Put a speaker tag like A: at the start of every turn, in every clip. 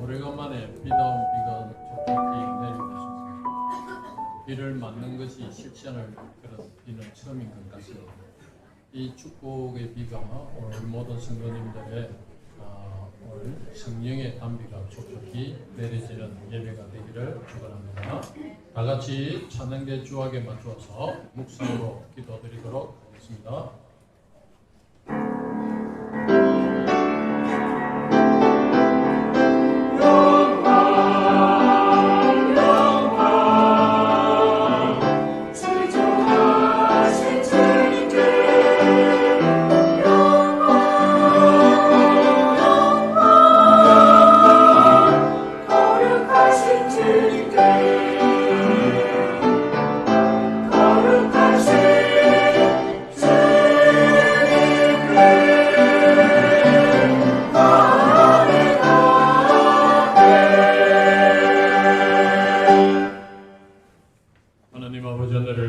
A: 오래간만에 비다운 비가 촉촉히 내리고 있습니다. 비를 맞는 것이 실천을 그런 비는 처음인 것 같습니다. 이 축복의 비가 오늘 모든 성도님들의 오늘 성령의 단비가 촉촉히 내려지는 예배가 되기를 축원합니다. 다 같이 찬양대 주악에 맞추어서 묵상으로 기도드리도록 하겠습니다.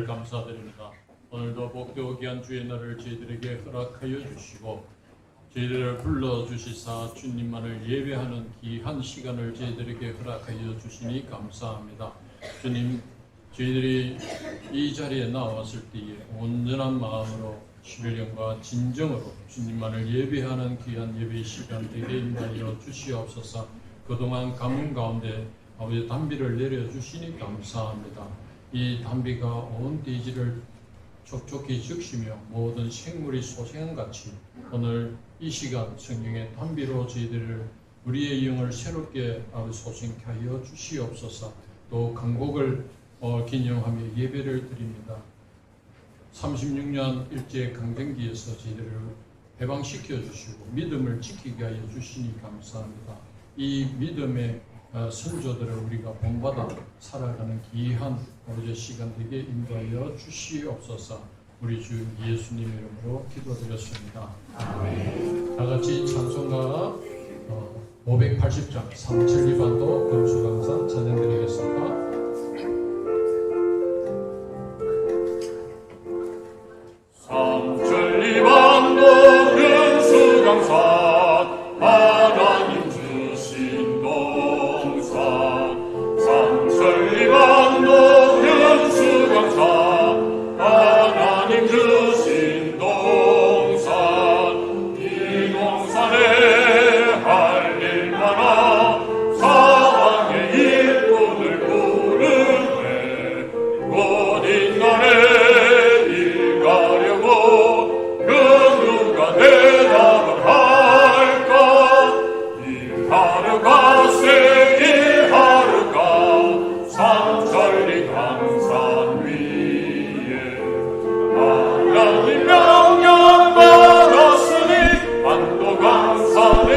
A: 감사드립니다. 오늘도 복되고 귀한 주의 날을 저희들에게 허락하여 주시고 저희들을 불러주시사 주님만을 예배하는 귀한 시간을 저희들에게 허락하여 주시니 감사합니다. 주님, 저희들이 이 자리에 나왔을 때에 온전한 마음으로 신령과 진정으로 주님만을 예배하는 귀한 예배 시간 되게 인도하여 주시옵소서. 그동안 가뭄 가운데 아버지 단비를 내려주시니 감사합니다. 이 단비가 온 대지를 촉촉히 적시며 모든 생물이 소생같이 오늘 이 시간 성령의 단비로 저희들을 우리의 영을 새롭게 소생케 하여 주시옵소서. 또 강복을 기념하며 예배를 드립니다. 36년 일제 강점기에서 저희들을 해방시켜 주시고 믿음을 지키게 하여 주시니 감사합니다. 이 믿음의 선조들을 우리가 본받아 살아가는 귀한 오늘 시간 되게 인도하여 주시옵소서. 우리 주 예수님 이름으로 기도드렸습니다. 아멘. 다 같이 찬송가 580장 삼천리반도 금수강산 찬양드리겠습니다.
B: 삼천리반도 금수강산 하나님 주신 동산 삼천리반도 금수강산 하나님 주신 동산 이 동산에 할 일 많아 사랑의 일꾼을 부르네 곧 인간에 일 가려고 그 누가 대답을 할까 일하루가 일하루가 삼천리 강산 위에 하나님 명령 받았으니 안도 강산에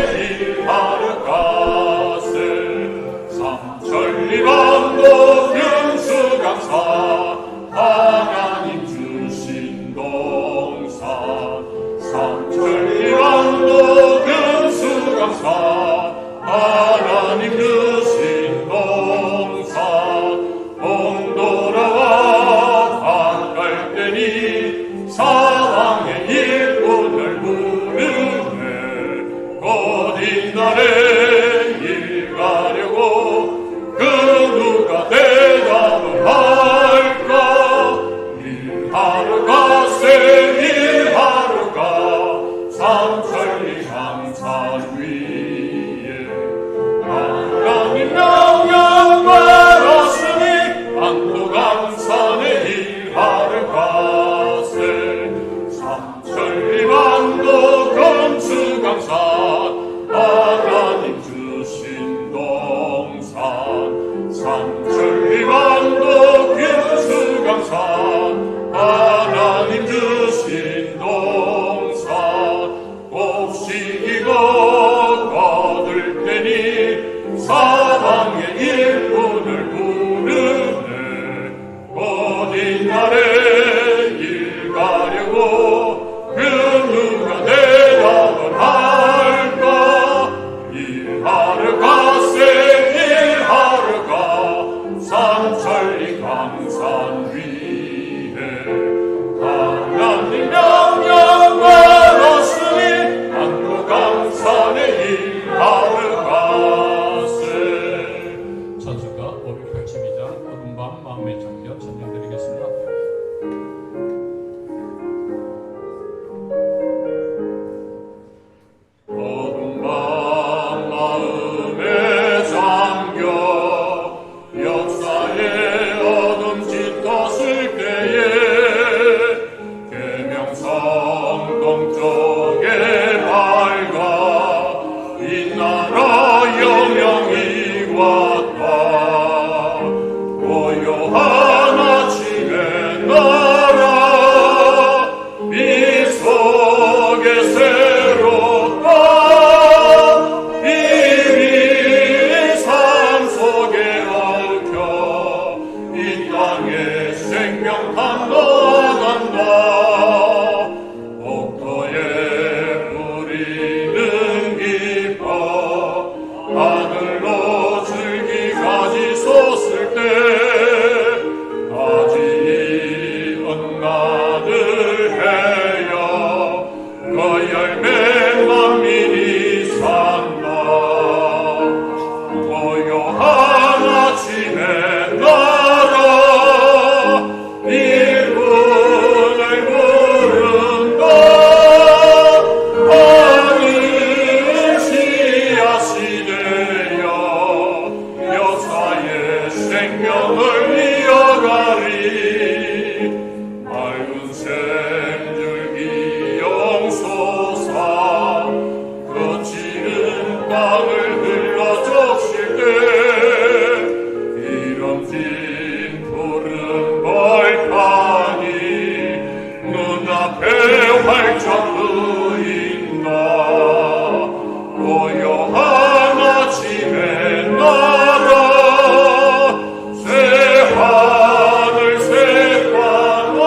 B: 일하루가세 삼천리 반도 금수강산 하나님 주신 동산 삼천리 반도 금수강산 하나님 주신 동산 봉돌아와 반갈 때니 사랑의 일꾼을 부르네 곧 이날에 일 가려고 그 누가 대답을 할까 일하루가세 일하루가 삼천리 강산 위에 하나님 명령 받았으니 안도 강산에 일하루가세 삼천리 반도 금수강산 하나님 주신 동산 삼천리 반도 금수강산 하나님 주신 동산 곱씹이고 거둘 때니 사랑의 일꾼을 부르네 곧 이날에 일 가려고 그 누가 대답을 할까 일하루가세 일하루가 삼천리 강산 위에 하나님 명령 받았으니 안도 강산에 일하루가세 왔다. 고요한 아침의 나라 이 속에 새롭다. 이미 삶 속에 얽혀 이 땅에 생명 탄나간다. 복도에 뿌리는 기뻐 하늘로 줄기까지 솟을 때 가지 은나들 해여 그 열매 만민이 산다. 고요한 아침의 나라 일꾼을 부른다. 하늘 씨앗이 되어 역사의 생명을 이어가리. 맑은 샘줄기 영소사 거칠은 땅을 흘러 적실 때 기름진 푸른 벌판이 눈앞에 활짝 보인다. 고요한 아침의 나라 새 하늘 새 바다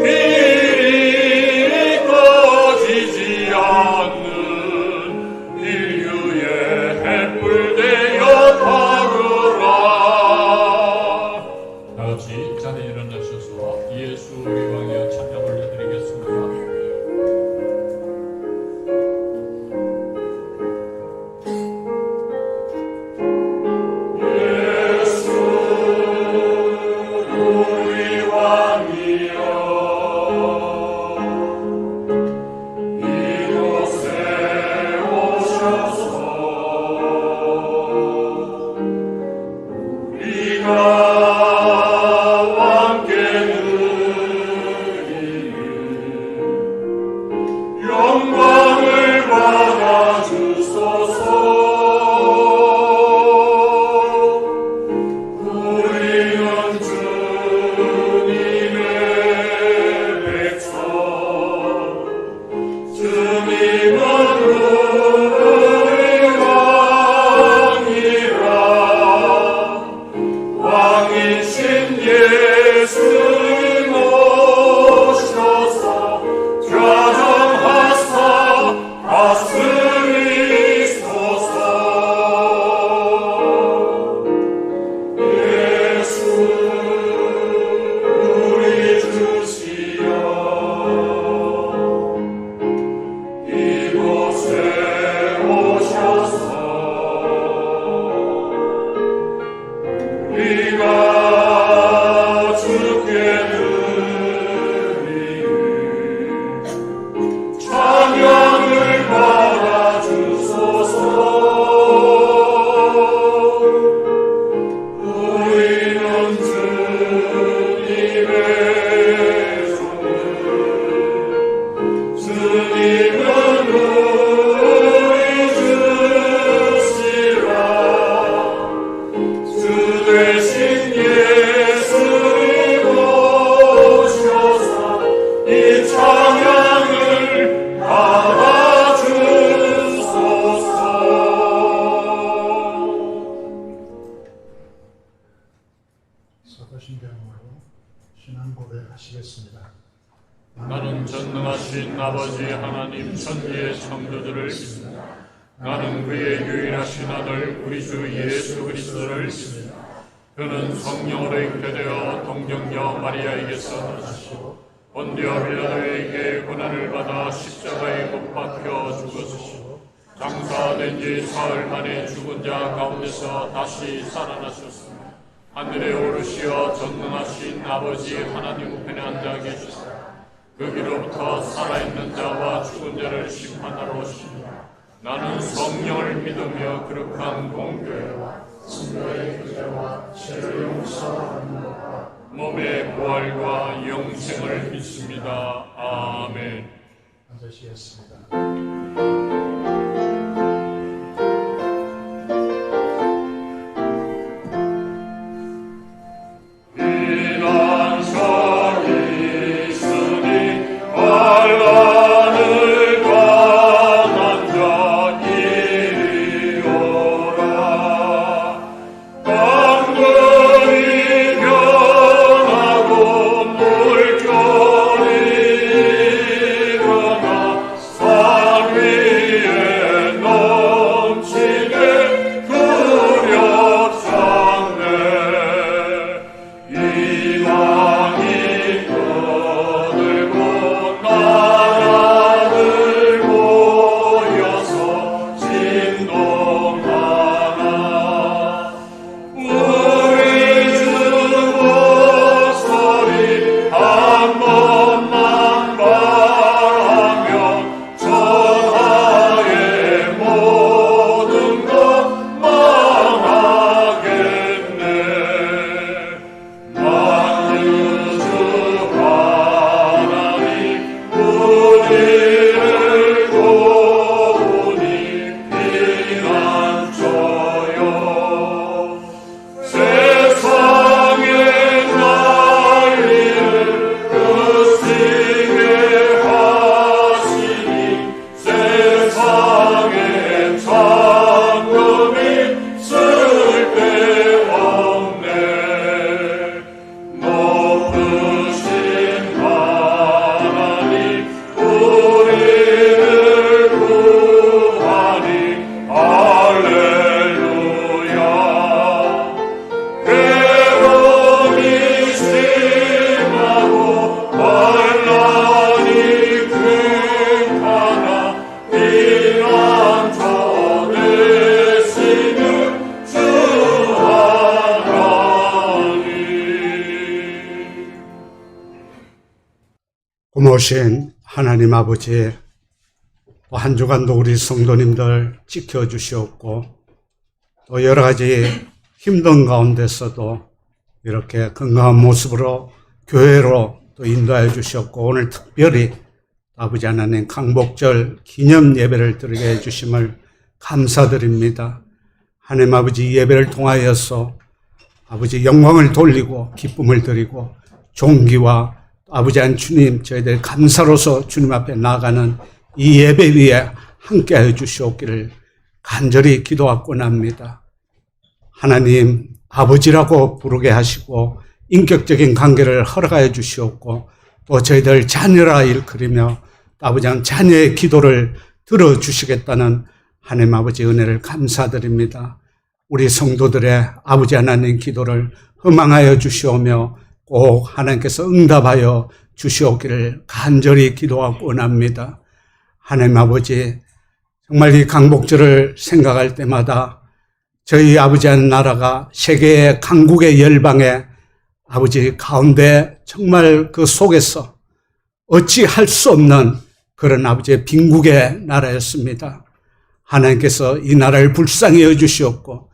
B: 길이 꺼지지 않는 인류의 햇불 되어 타르라.
A: 다 같이 자리에 일어나셔서 예수 우리 왕의 찬양 올려드리겠습니다.
B: 예수 우리 왕이여 이곳에 오셔서 우리가 왕께 드리는 영광을 받아 주소서. 우리는 주님의 백성 주님은 우리 왕이라. 왕이신 예수님 오셔서 좌정하사 다스리소서. 예수 우리 주시여 이곳에 오셔서 우리가 주께 드리는 찬양을 받아 주소서. 우리는 주님의 종들 주님은 우리 주시라. 주 대신 예수님 오셔서 이 찬양을 받아 주소서.
C: 사도신경으로 신앙 고백하시겠습니다.
A: 나는 전능하신 아버지 하나님 천지의 창조주를 믿습니다. 나는 그의 유일하신 아들 우리 주 예수 그리스도를 믿습니다. 그는 성령으로 잉태되어 동정녀 마리아에게서 나시고 본디오 빌라도에게 고난을 받아 십자가에 못 박혀 죽으시고 장사된 지 사흘 만에 죽은 자 가운데서 다시 살아나셨습니다. 하늘에 오르시어 전능하신 아버지 하나님 우편에 앉아 계시사 거기로부터 살아있는 자와 죽은 자를 심판하러 오십니다. 나는 성령을 믿으며 거룩한 공교회와
C: 성도의 교제와 죄를 용서하는 것과
A: 몸의 부활과 영생을 믿습니다. 아멘.
C: 앉으시겠습니다. 전능하신 하나님 아버지, 또 한 주간도 우리 성도님들 지켜주시옵고 또 여러 가지 힘든 가운데서도 이렇게 건강한 모습으로 교회로 또 인도하여 주셨고, 오늘 특별히 아버지 하나님 강복절 기념 예배를 드리게 해주심을 감사드립니다. 하나님 아버지, 이 예배를 통하여서 아버지 영광을 돌리고 기쁨을 드리고 존귀와 아버지 한 주님, 저희들 감사로서 주님 앞에 나아가는 이 예배 위에 함께하여 주시옵기를 간절히 기도하곤 합니다. 하나님 아버지라고 부르게 하시고 인격적인 관계를 허락하여 주시옵고, 또 저희들 자녀라 일컬으며 아버지 한 자녀의 기도를 들어주시겠다는 하나님 아버지 은혜를 감사드립니다. 우리 성도들의 아버지 하나님 기도를 허망하여 주시오며 꼭 하나님께서 응답하여 주시옵기를 간절히 기도하고 원합니다. 하나님 아버지, 정말 이 강복절을 생각할 때마다 저희 아버지 하는 나라가 세계의 강국의 열방의 아버지 가운데 정말 그 속에서 어찌할 수 없는 그런 아버지의 빈국의 나라였습니다. 하나님께서 이 나라를 불쌍히 여주시옵고,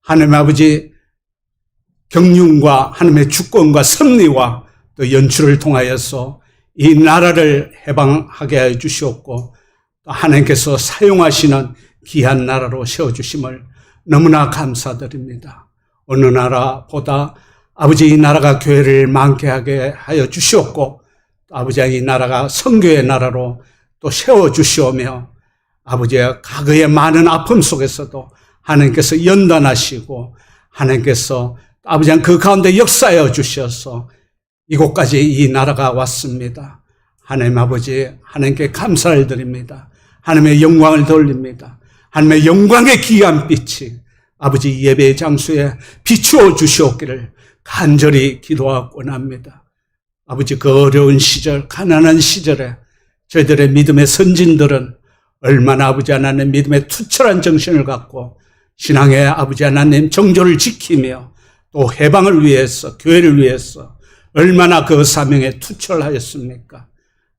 C: 하나님 아버지 경륜과 하나님의 주권과 섭리와 또 연출을 통하여서 이 나라를 해방하게 해 주시옵고, 또 하나님께서 사용하시는 귀한 나라로 세워주심을 너무나 감사드립니다. 어느 나라보다 아버지 이 나라가 교회를 많게 하게 하여 주시옵고, 아버지 이 나라가 선교의 나라로 또 세워주시오며, 아버지의 과거의 많은 아픔 속에서도 하나님께서 연단하시고 하나님께서 아버지 그 가운데 역사하여 주셔서 이곳까지 이 나라가 왔습니다. 하나님 아버지, 하나님께 감사를 드립니다. 하나님의 영광을 돌립니다. 하나님의 영광의 귀한 빛이 아버지 예배의 장소에 비추어 주시옵기를 간절히 기도하고 원합니다. 아버지, 그 어려운 시절, 가난한 시절에 저희들의 믿음의 선진들은 얼마나 아버지 하나님 믿음의 투철한 정신을 갖고 신앙의 아버지 하나님 정조를 지키며 또 해방을 위해서, 교회를 위해서 얼마나 그 사명에 투철하였습니까?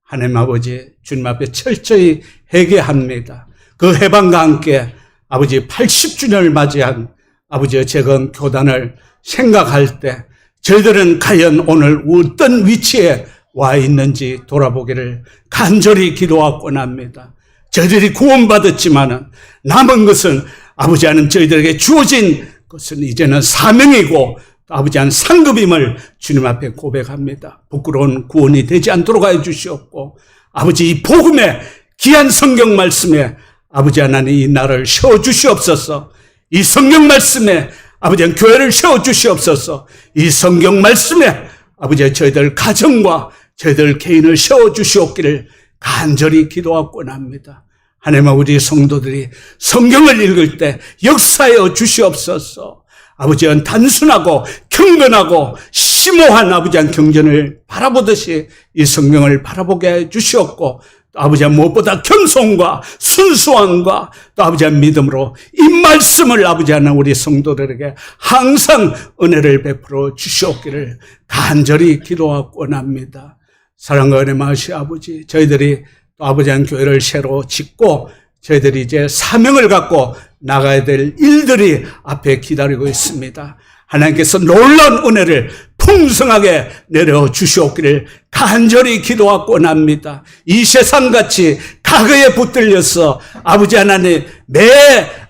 C: 하나님 아버지, 주님 앞에 철저히 회개합니다. 그 해방과 함께 아버지 80주년을 맞이한 아버지의 재건 교단을 생각할 때 저희들은 과연 오늘 어떤 위치에 와 있는지 돌아보기를 간절히 기도하고 원합니다. 저희들이 구원받았지만은 남은 것은 아버지 하나님 저희들에게 주어진 것은 이제는 사명이고 아버지 하나님 상급임을 주님 앞에 고백합니다. 부끄러운 구원이 되지 않도록 하여 주시옵고, 아버지 이 복음의 귀한 성경 말씀에 아버지 하나님 이 나라를 세워주시옵소서. 이 성경 말씀에 아버지 하나님 교회를 세워주시옵소서. 이 성경 말씀에 아버지 저희들 가정과 저희들 개인을 세워주시옵기를 간절히 기도하고 원합니다. 하나님 아버지, 성도들이 성경을 읽을 때 역사하여 주시옵소서. 아버지는 단순하고 경건하고 심오한 아버지한 경전을 바라보듯이 이 성경을 바라보게 해 주시옵고, 또 아버지야 무엇보다 겸손과 순수함과 또 아버지야 믿음으로 이 말씀을 아버지 하나 우리 성도들에게 항상 은혜를 베풀어 주시옵기를 간절히 기도하고 원합니다. 사랑과 은혜 많으신 아버지, 저희들이 또 아버지 한 교회를 새로 짓고 저희들이 이제 사명을 갖고 나가야 될 일들이 앞에 기다리고 있습니다. 하나님께서 놀라운 은혜를 풍성하게 내려 주시옵기를 간절히 기도하고 원합니다. 이 세상같이 과거에 붙들려서 아버지 하나님 매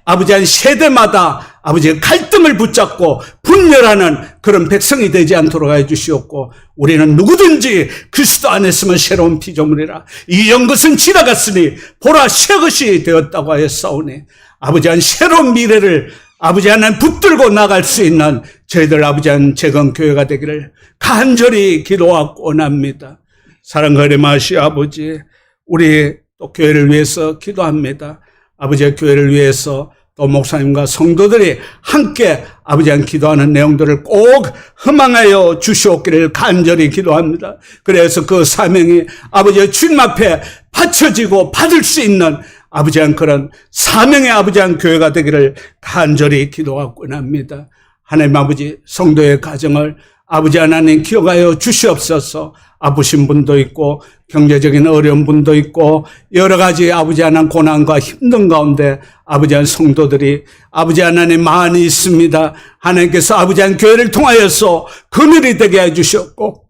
C: 아버지 한 세대마다 아버지의 갈등을 붙잡고 분열하는 그런 백성이 되지 않도록 해 주시옵고, 우리는 누구든지 그리스도 안에 있으면 새로운 피조물이라. 이전 것은 지나갔으니 보라 새 것이 되었다고 하였사오니, 아버지 한 새로운 미래를 아버지 하나님 붙들고 나갈 수 있는 저희들 아버지 한 재건교회가 되기를 간절히 기도하고 원합니다. 사랑과 은혜 많으신 아버지, 우리 또 교회를 위해서 기도합니다. 아버지의 교회를 위해서 또 목사님과 성도들이 함께 아버지 한 기도하는 내용들을 꼭 허망하여 주시옵기를 간절히 기도합니다. 그래서 그 사명이 아버지의 주님 앞에 바쳐지고 받을 수 있는 아버지 한 그런 사명의 아버지 한 교회가 되기를 간절히 기도하고 합니다. 하나님 아버지, 성도의 가정을 아버지 하나님 기억하여 주시옵소서. 아프신 분도 있고 경제적인 어려운 분도 있고 여러 가지 아버지 하나님 고난과 힘든 가운데 아버지 하나님 성도들이 아버지 하나님 많이 있습니다. 하나님께서 아버지 하나님 교회를 통하여서 그늘이 되게 해주셨고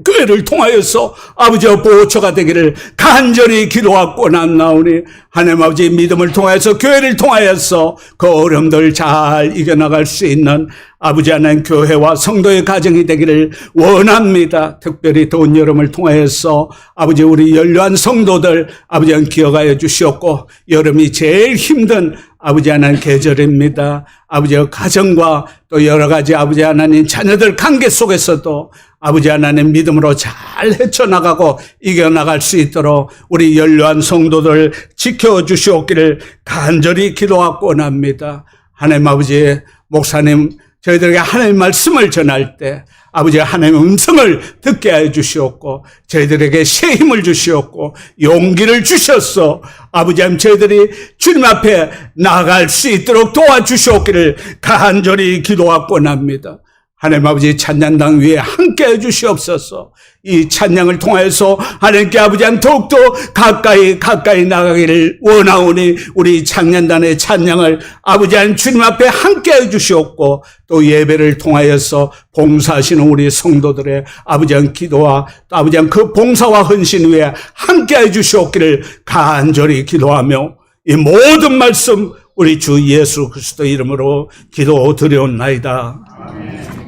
C: 교회를 통하여서 아버지의 보호처가 되기를 간절히 기도하고 나오니 하나님 아버지 믿음을 통하여서 교회를 통하여서 그 어려움들 잘 이겨나갈 수 있는 아버지 하나님 교회와 성도의 가정이 되기를 원합니다. 특별히 더운 여름을 통하여서 아버지 우리 연료한 성도들 아버지 하나님 기억하여 주시옵고 여름이 제일 힘든 아버지 하나님 계절입니다. 아버지의 가정과 또 여러 가지 아버지 하나님 자녀들 관계 속에서도 아버지 하나님 믿음으로 잘 헤쳐나가고 이겨나갈 수 있도록 우리 연료한 성도들 지켜주시옵기를 간절히 기도하고 원합니다. 하나님 아버지 목사님 저희들에게 하나님의 말씀을 전할 때 아버지 하나님의 음성을 듣게 하여 주시옵고 저희들에게 새 힘을 주시옵고 용기를 주셔서 아버지 하나님 저희들이 주님 앞에 나아갈 수 있도록 도와주시옵기를 간절히 기도하고 원합니다. 하나님 아버지 찬양당 위에 함께 해주시옵소서. 이 찬양을 통해서 하나님께 아버지 한 더욱더 가까이 나가기를 원하오니 우리 찬양단의 찬양을 아버지 한 주님 앞에 함께 해주시옵고 또 예배를 통하여서 봉사하시는 우리 성도들의 아버지 한 기도와 또 아버지 한 그 봉사와 헌신 위에 함께 해주시옵기를 간절히 기도하며 이 모든 말씀 우리 주 예수 그리스도 이름으로 기도드려옵나이다. 아멘.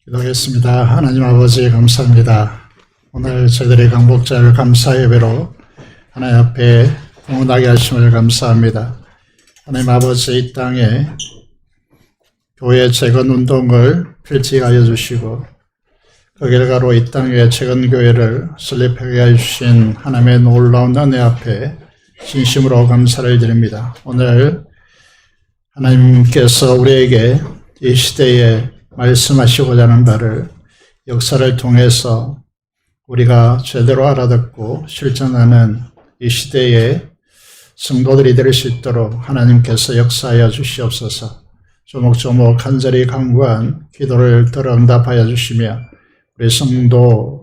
D: 기도하겠습니다. 하나님 아버지 감사합니다. 오늘 저희들의 강복절 감사 예배로 하나님 앞에 공헌하게 하심을 감사합니다. 하나님 아버지 이 땅에 교회 재건 운동을 필지하여 주시고 그 결과로 이 땅에 재건교회를 설립하게 해주신 하나님의 놀라운 은혜 앞에 진심으로 감사를 드립니다. 오늘 하나님께서 우리에게 이 시대에 말씀하시고자 하는 바를 역사를 통해서 우리가 제대로 알아듣고 실천하는 이 시대에 성도들이 될 수 있도록 하나님께서 역사하여 주시옵소서. 조목조목 간절히 간구한 기도를 들어 응답하여 주시며 우리 성도들이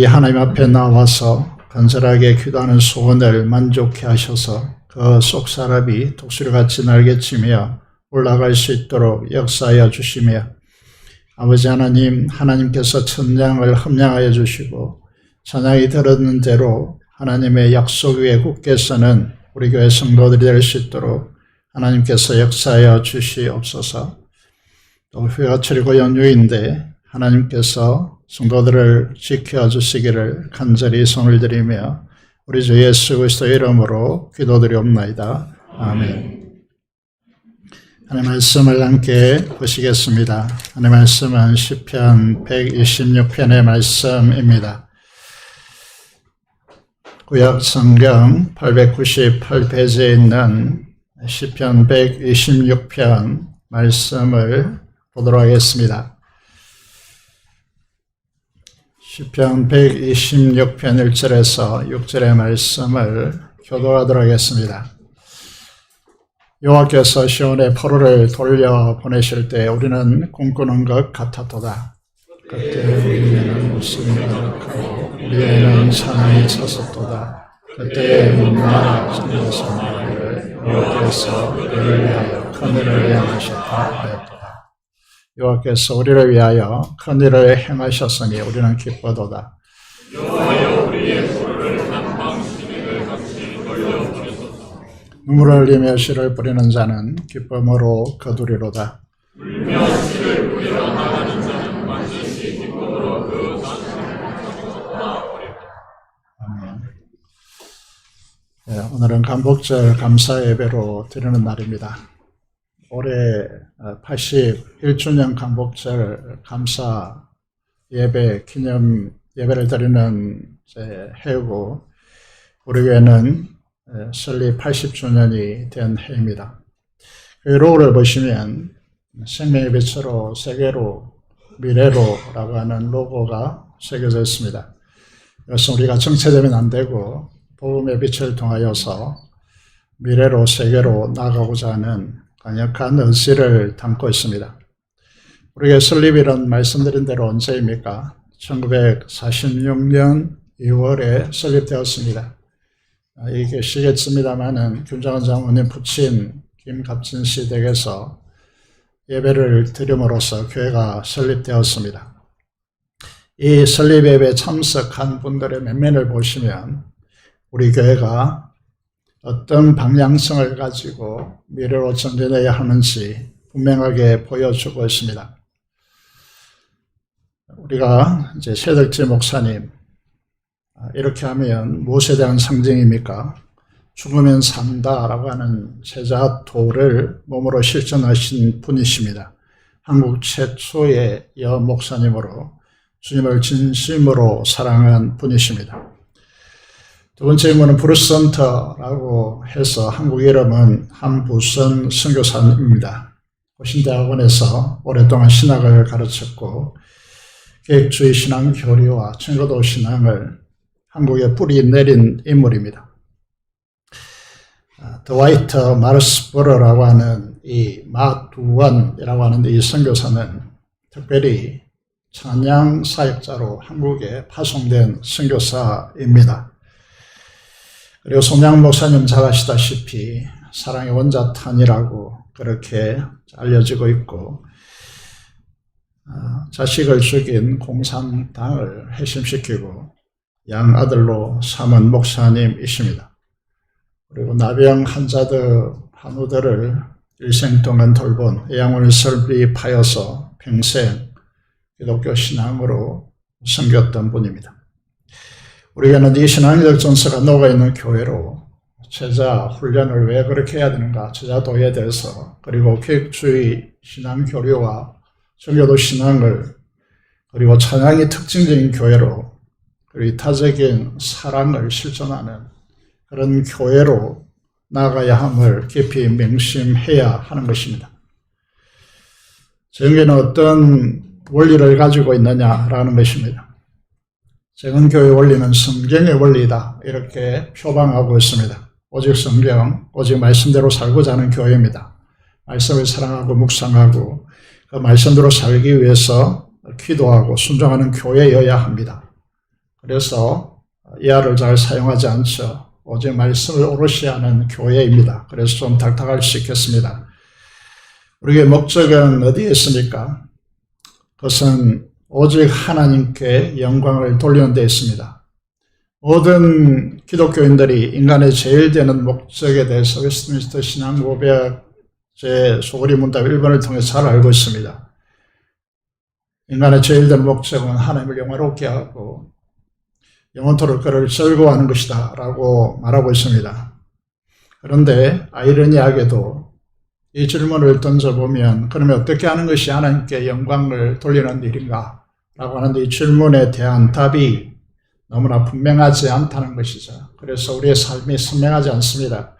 D: 하나님 앞에 나와서 간절하게 기도하는 소원을 만족해 하셔서 그 속사람이 독수리같이 날개치며 올라갈 수 있도록 역사하여 주시며 아버지 하나님, 하나님께서 천장을 함량하여 주시고 찬양이 들었는 대로 하나님의 약속 위에 굳게 서는 우리 교회 성도들이 될 수 있도록 하나님께서 역사하여 주시옵소서. 또 휴가철이고 연휴인데 하나님께서 성도들을 지켜주시기를 간절히 손을 드리며 우리 주 예수 그리스도의 이름으로 기도드리옵나이다. 아멘. 하나님의 말씀을 함께 보시겠습니다. 하나님의 말씀은 시편 126편의 말씀입니다. 구약 성경 898페이지에 있는 시편 126편 말씀을 보도록 하겠습니다. 시편 126편 1절에서 6절의 말씀을 교독하도록 하겠습니다. 여호와께서 시온의 포로를 돌려 보내실 때 우리는 꿈꾸는 것 같았도다. 그때 우리는 웃음이 가득하고 우리에는 사랑이 찼었도다. 그때 문나라 전에서 말하기를 여호와께서 우리를 위하여 큰 일을 행하셨다 하였도다. 여호와께서 우리를 위하여 큰 일을 행하셨으니 우리는 기뻐도다.
B: 여호와여 우리의 포로를 한방시민을 같이 돌려보내소서.
D: 눈물을 흘리며 씨를 뿌리는 자는 기쁨으로 거두리로다.
B: 울며 씨를 뿌리러 나가는 자는 반드시 기쁨으로 그 산을 떠나버리리라.
D: 아멘. 네, 오늘은 간복절 감사 예배로 드리는 날입니다. 올해 81주년 간복절 감사 예배 기념 예배를 드리는 해고 우리 교회는 설립 80주년이 된 해입니다. 그 로고를 보시면 생명의 빛으로 세계로 미래로라고 하는 로고가 새겨져 있습니다. 이것은 우리가 정체되면 안 되고 복음의 빛을 통하여서 미래로 세계로 나가고자 하는 강력한 의지를 담고 있습니다. 우리가 설립이란 말씀드린 대로 언제입니까? 1946년 2월에 설립되었습니다. 계시겠습니다만은 김정은 장모님 부친 김갑진 씨 댁에서 예배를 드림으로써 교회가 설립되었습니다. 이 설립 예배에 참석한 분들의 면면을 보시면 우리 교회가 어떤 방향성을 가지고 미래로 전진해야 하는지 분명하게 보여주고 있습니다. 우리가 이제 최덕지 목사님 이렇게 하면 무엇에 대한 상징입니까? 죽으면 산다라고 하는 세자도를 몸으로 실천하신 분이십니다. 한국 최초의 여 목사님으로 주님을 진심으로 사랑한 분이십니다. 두 번째 인물은 브루스 헌터라고 해서 한국 이름은 한부선 선교사입니다. 고신대학원에서 오랫동안 신학을 가르쳤고 계획주의 신앙 교리와 청교도 신앙을 한국에 뿌리 내린 인물입니다. 드와이트 마르스버러라고 하는 이 마두원이라고 하는 이 선교사는 특별히 찬양 사역자로 한국에 파송된 선교사입니다. 그리고 송양 목사님 잘 아시다시피 사랑의 원자탄이라고 그렇게 알려지고 있고 자식을 죽인 공산당을 해심시키고 양아들로 삼은 목사님이십니다. 그리고 나병 환자들, 환우들을 일생 동안 돌본 애양원 설비파여서 평생 기독교 신앙으로 섬겼던 분입니다. 우리에게는 이 신앙적 전서가 녹아있는 교회로 제자 훈련을 왜 그렇게 해야 되는가, 제자도에 대해서, 그리고 교육주의 신앙 교류와 전교도 신앙을, 그리고 찬양이 특징적인 교회로, 그리고 이타적인 사랑을 실천하는 그런 교회로 나아가야 함을 깊이 명심해야 하는 것입니다. 정교회는 어떤 원리를 가지고 있느냐라는 것입니다. 정은교회 원리는 성경의 원리다, 이렇게 표방하고 있습니다. 오직 성경, 오직 말씀대로 살고자 하는 교회입니다. 말씀을 사랑하고 묵상하고 그 말씀대로 살기 위해서 기도하고 순종하는 교회여야 합니다. 그래서 이하를 잘 사용하지 않죠. 오직 말씀을 오롯이 하는 교회입니다. 그래서 좀 딱딱할 수 있겠습니다. 우리의 목적은 어디에 있습니까? 그것은 오직 하나님께 영광을 돌리는 데 있습니다. 모든 기독교인들이 인간의 제일 되는 목적에 대해서 웨스트민스터 신앙고백 제 소그리 문답 1번을 통해 잘 알고 있습니다. 인간의 제일 되는 목적은 하나님을 영화롭게 하고 영원토록 그를 즐거워하는 것이다 라고 말하고 있습니다. 그런데 아이러니하게도 이 질문을 던져보면, 그러면 어떻게 하는 것이 하나님께 영광을 돌리는 일인가 라고 하는데, 이 질문에 대한 답이 너무나 분명하지 않다는 것이죠. 그래서 우리의 삶이 선명하지 않습니다.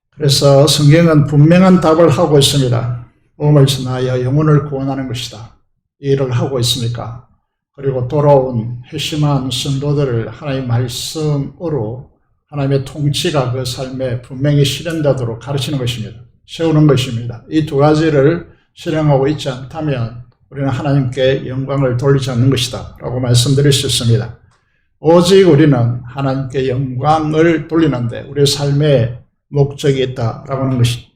D: 그래서 성경은 분명한 답을 하고 있습니다. 복음을 전하여 영혼을 구원하는 것이다. 이 일을 하고 있습니까? 그리고 돌아온 회심한 성도들을 하나님의 말씀으로 하나님의 통치가 그 삶에 분명히 실현되도록 가르치는 것입니다. 세우는 것입니다. 이 두 가지를 실행하고 있지 않다면 우리는 하나님께 영광을 돌리지 않는 것이다 라고 말씀드릴 수 있습니다. 오직 우리는 하나님께 영광을 돌리는데 우리의 삶에 목적이 있다라고 하는 것입니다.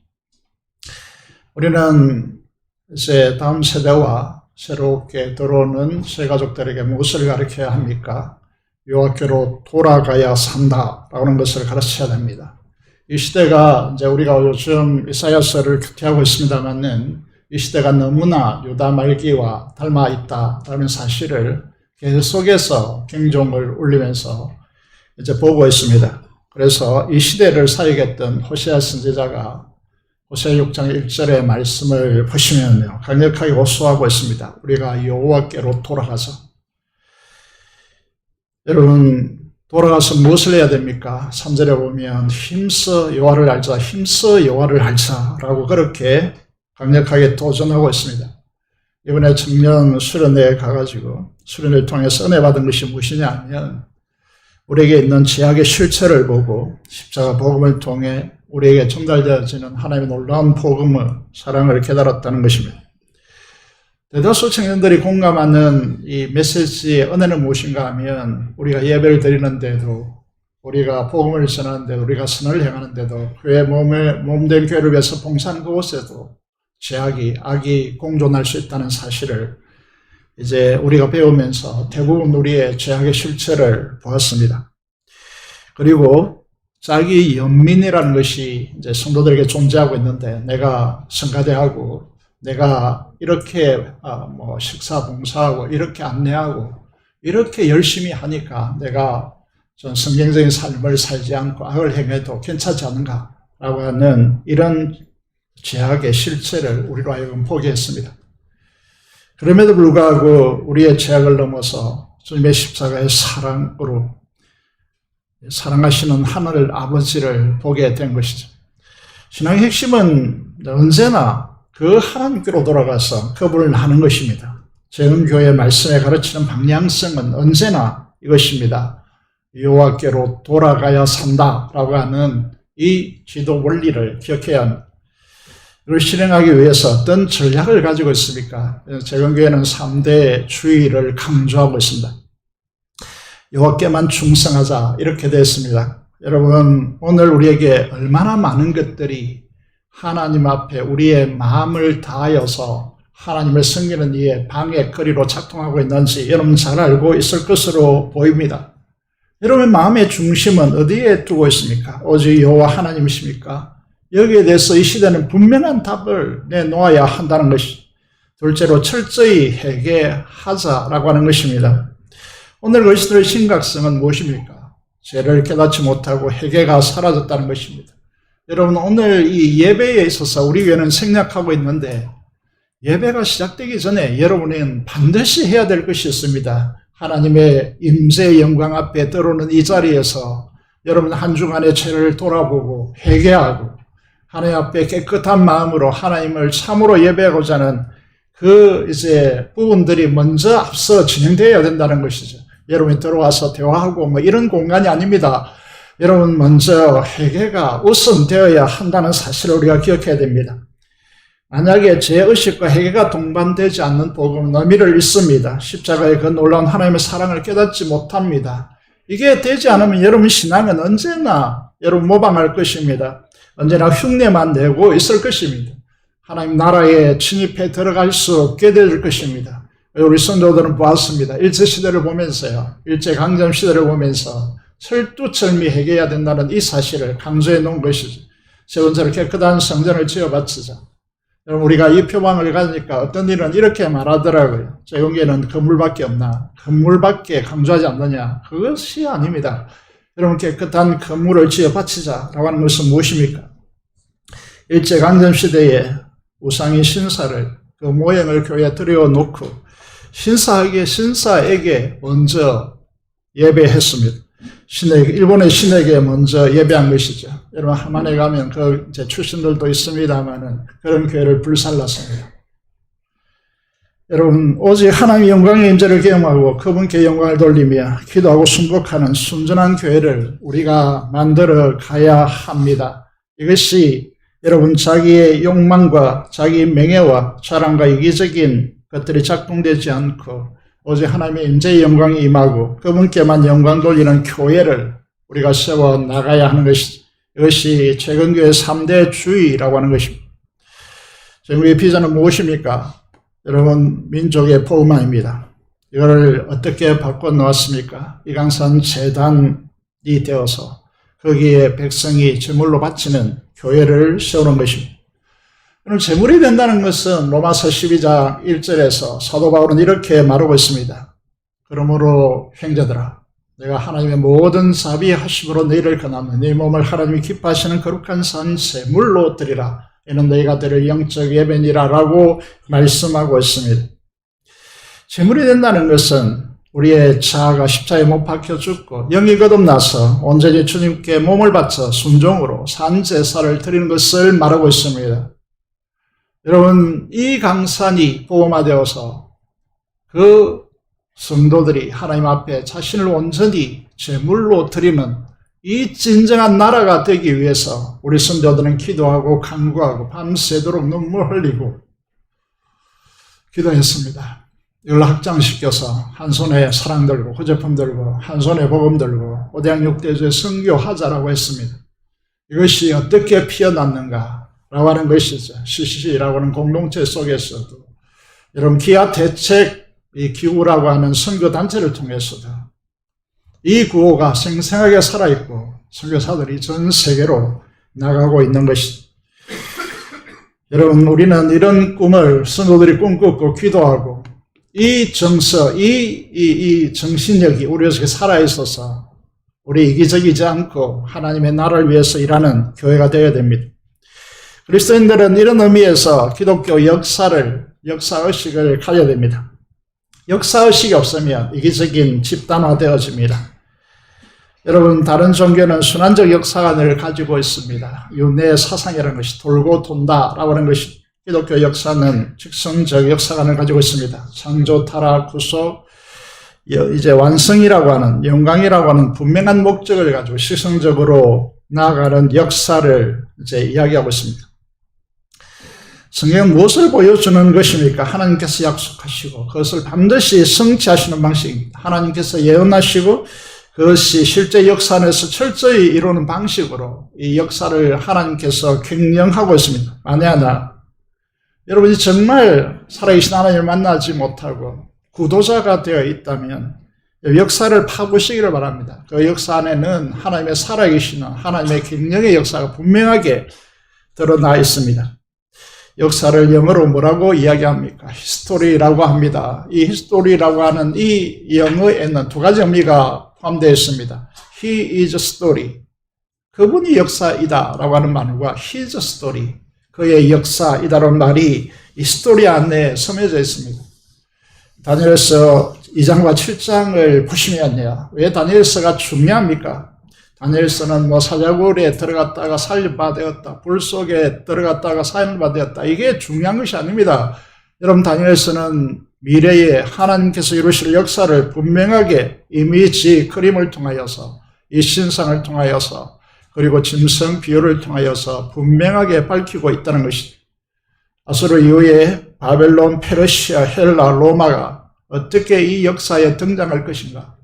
D: 우리는 이제 다음 세대와 새롭게 들어오는 새 가족들에게 무엇을 가르쳐야 합니까? 여호와께로 돌아가야 산다라고 하는 것을 가르쳐야 됩니다. 이 시대가 이제 우리가 요즘 이사야서를 큐티하고 있습니다만은 이 시대가 너무나 유다 말기와 닮아 있다라는 사실을 계속해서 경종을 울리면서 이제 보고 있습니다. 그래서 이 시대를 사역했던 호세아 선지자가 호세아 6장 1절의 말씀을 보시면요, 강력하게 호소하고 있습니다. 우리가 여호와께로 돌아가서, 여러분 돌아가서 무엇을 해야 됩니까? 3절에 보면 힘써 여호와를 알자, 힘써 여호와를 알자라고 그렇게 강력하게 도전하고 있습니다. 이번에 청년 수련회에 가가지고 수련회를 통해서 은혜 받은 것이 무엇이냐 하면, 우리에게 있는 죄악의 실체를 보고 십자가 복음을 통해 우리에게 전달되어지는 하나님의 놀라운 복음의 사랑을 깨달았다는 것입니다. 대다수 청년들이 공감하는 이 메시지의 은혜는 무엇인가 하면, 우리가 예배를 드리는데도, 우리가 복음을 전하는데도, 우리가 선을 행하는데도, 교회 몸된 교회를 위해서 봉사하는 그곳에도 죄악이, 악이 공존할 수 있다는 사실을 이제 우리가 배우면서 대부분 우리의 죄악의 실체를 보았습니다. 그리고 자기 연민이라는 것이 이제 성도들에게 존재하고 있는데, 내가 성가대하고, 내가 이렇게 식사 봉사하고, 이렇게 안내하고, 이렇게 열심히 하니까 내가 좀 성경적인 삶을 살지 않고 악을 행해도 괜찮지 않은가라고 하는 이런 죄악의 실체를 우리로 하여금 보게 했습니다. 그럼에도 불구하고 우리의 죄악을 넘어서 주님의 십자가의 사랑으로 사랑하시는 하늘 아버지를 보게 된 것이죠. 신앙의 핵심은 언제나 그 하나님께로 돌아가서 그분을 아는 것입니다. 재흥교회 말씀에 가르치는 방향성은 언제나 이것입니다. 여호와께로 돌아가야 산다라고 하는 이 지도 원리를 기억해야 합니다. 이를 실행하기 위해서 어떤 전략을 가지고 있습니까? 재흥교회는 3대 주의를 강조하고 있습니다. 여호와께만 충성하자, 이렇게 되어 있습니다. 여러분, 오늘 우리에게 얼마나 많은 것들이 하나님 앞에 우리의 마음을 다하여서 하나님을 섬기는 이의 방해거리로 작동하고 있는지 여러분 잘 알고 있을 것으로 보입니다. 여러분의 마음의 중심은 어디에 두고 있습니까? 오직 여호와 하나님이십니까? 여기에 대해서 이 시대는 분명한 답을 내놓아야 한다는 것이. 둘째로 철저히 회개하자라고 하는 것입니다. 오늘 것들의 심각성은 무엇입니까? 죄를 깨닫지 못하고 회개가 사라졌다는 것입니다. 여러분, 오늘 이 예배에 있어서 우리 교회는 생략하고 있는데, 예배가 시작되기 전에 여러분은 반드시 해야 될 것이 있습니다. 하나님의 임재의 영광 앞에 들어오는 이 자리에서 여러분 한 주간의 죄를 돌아보고 회개하고 하나님 앞에 깨끗한 마음으로 하나님을 참으로 예배하고자 하는 그 부분들이 먼저 앞서 진행되어야 된다는 것이죠. 여러분이 들어와서 대화하고 뭐 이런 공간이 아닙니다. 여러분 먼저 회개가 우선되어야 한다는 사실을 우리가 기억해야 됩니다. 만약에 죄의식과 회개가 동반되지 않는 복음은 의미를 잃습니다. 십자가의 그 놀라운 하나님의 사랑을 깨닫지 못합니다. 이게 되지 않으면 여러분 신앙은 언제나 여러분 모방할 것입니다. 언제나 흉내만 내고 있을 것입니다. 하나님 나라에 진입해 들어갈 수 없게 될 것입니다. 우리 성도들은 보았습니다. 일제시대를 보면서요. 일제강점시대를 보면서 철두철미 회개해야 된다는 이 사실을 강조해 놓은 것이죠. 세 번째로 깨끗한 성전을 지어 바치자. 여러분, 우리가 이 표방을 가니까 어떤 일은 이렇게 말하더라고요. 제공계는 건물밖에 없나? 건물밖에 강조하지 않느냐? 그것이 아닙니다. 여러분, 깨끗한 건물을 지어 바치자라고 하는 것은 무엇입니까? 일제강점시대에 우상의 신사를, 그 모형을 교회에 들여놓고 신사에게 먼저 예배했습니다. 일본의 신에게 먼저 예배한 것이죠. 여러분, 하만에 가면 제 출신들도 있습니다만은 그런 교회를 불살랐습니다. 여러분, 오직 하나님의 영광의 임재를 경험하고 그분께 영광을 돌리며 기도하고 순복하는 순전한 교회를 우리가 만들어 가야 합니다. 이것이 여러분 자기의 욕망과 자기의 명예와 자랑과 이기적인 것들이 작동되지 않고 오직 하나님의 임재의 영광이 임하고 그분께만 영광 돌리는 교회를 우리가 세워 나가야 하는 것이죠. 이것이 최근교회 3대 주의라고 하는 것입니다. 우리의 비전은 무엇입니까? 여러분, 민족의 복음화입니다. 이거를 어떻게 바꿔놓았습니까? 이강산 재단이 되어서 거기에 백성이 제물로 바치는 교회를 세우는 것입니다. 그럼 제물이 된다는 것은 로마서 12장 1절에서 사도 바울은 이렇게 말하고 있습니다. 그러므로 형제들아, 내가 하나님의 모든 자비하심으로 너희를 권하며 네 몸을 하나님이 기뻐하시는 거룩한 산 제물로 드리라. 이는 너희가 드릴 영적 예배니라 라고 말씀하고 있습니다. 제물이 된다는 것은 우리의 자아가 십자가에 못 박혀 죽고 영이 거듭나서 온전히 주님께 몸을 바쳐 순종으로 산 제사를 드리는 것을 말하고 있습니다. 여러분, 이 강산이 복음화되어서 그 성도들이 하나님 앞에 자신을 온전히 제물로 드리는 이 진정한 나라가 되기 위해서 우리 성도들은 기도하고 간구하고 밤새도록 눈물 흘리고 기도했습니다. 이걸 확장시켜서 한 손에 사랑 들고 후제품 들고 한 손에 복음 들고 오대양 6대주에 선교하자라고 했습니다. 이것이 어떻게 피어났는가 라고 하는 것이죠. CCC라고 하는 공동체 속에서도 여러분 기아 대책 이 기구라고 하는 선교단체를 통해서도 이 구호가 생생하게 살아있고 선교사들이 전 세계로 나가고 있는 것이죠. 여러분, 우리는 이런 꿈을 성도들이 꿈꾸고 기도하고 이 정서, 이 정신력이 우리 속에 살아있어서 우리 이기적이지 않고 하나님의 나라를 위해서 일하는 교회가 되어야 됩니다. 그리스도인들은 이런 의미에서 기독교 역사의식을 가져야 됩니다. 역사의식이 없으면 이기적인 집단화되어집니다. 여러분, 다른 종교는 순환적 역사관을 가지고 있습니다. 윤회의 사상이라는 것이 돌고 돈다라고 하는 것이 기독교 역사는 직선적 역사관을 가지고 있습니다. 창조, 타락, 구속, 이제 완성이라고 하는 영광이라고 하는 분명한 목적을 가지고 시성적으로 나아가는 역사를 이제 이야기하고 있습니다. 성경은 무엇을 보여주는 것입니까? 하나님께서 약속하시고 그것을 반드시 성취하시는 방식입니다. 하나님께서 예언하시고 그것이 실제 역사 안에서 철저히 이루는 방식으로 이 역사를 하나님께서 경영하고 있습니다. 만에 하나 여러분이 정말 살아계신 하나님을 만나지 못하고 구도자가 되어 있다면 역사를 파보시기를 바랍니다. 그 역사 안에는 하나님의 살아계시는 하나님의 경영의 역사가 분명하게 드러나 있습니다. 역사를 영어로 뭐라고 이야기합니까? 히스토리라고 합니다. 이 히스토리라고 하는 이 영어에는 두 가지 의미가 포함되어 있습니다. He is story. 그분이 역사이다라고 하는 말과 his story. 그의 역사이다라는 말이 이 스토리 안에 서며져 있습니다. 다니엘서 2장과 7장을 보시면요. 왜 다니엘서가 중요합니까? 다니엘서는 뭐 사자굴에 들어갔다가 살려받았다. 불 속에 들어갔다가 살려받았다. 이게 중요한 것이 아닙니다. 여러분, 다니엘서는 미래에 하나님께서 이루실 역사를 분명하게 이미지 그림을 통하여서 이 신상을 통하여서 그리고 짐승 비유를 통하여서 분명하게 밝히고 있다는 것이죠. 아수르 이후에 바벨론, 페르시아, 헬라, 로마가 어떻게 이 역사에 등장할 것인가.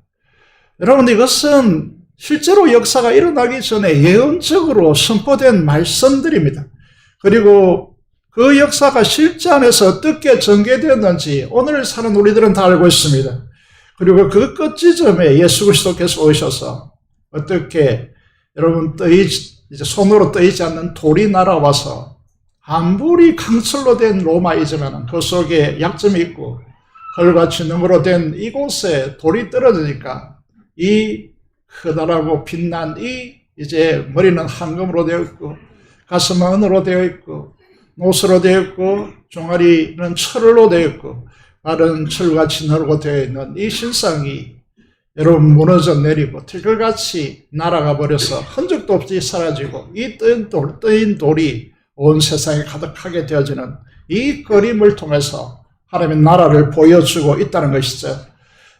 D: 여러분, 이것은 실제로 역사가 일어나기 전에 예언적으로 선포된 말씀들입니다. 그리고 그 역사가 실제 안에서 어떻게 전개되었는지 오늘 사는 우리들은 다 알고 있습니다. 그리고 그 끝 지점에 예수 그리스도께서 오셔서 어떻게 여러분 이제 손으로 떠이지 않는 돌이 날아와서 아무리 강철로 된 로마이지만 그 속에 약점이 있고 흙과 능으로 된 이곳에 돌이 떨어지니까 이 크다라고 빛난 이 이제 머리는 황금으로 되어 있고 가슴은 은으로 되어 있고 노스로 되어 있고 종아리는 철로 되어 있고 발은 철같이 너르고 되어 있는 이 신상이 여러분 무너져 내리고 틀글같이 날아가 버려서 흔적도 없이 사라지고 이 뜨인 돌이 온 세상에 가득하게 되어지는 이 그림을 통해서 하나님의 나라를 보여주고 있다는 것이죠.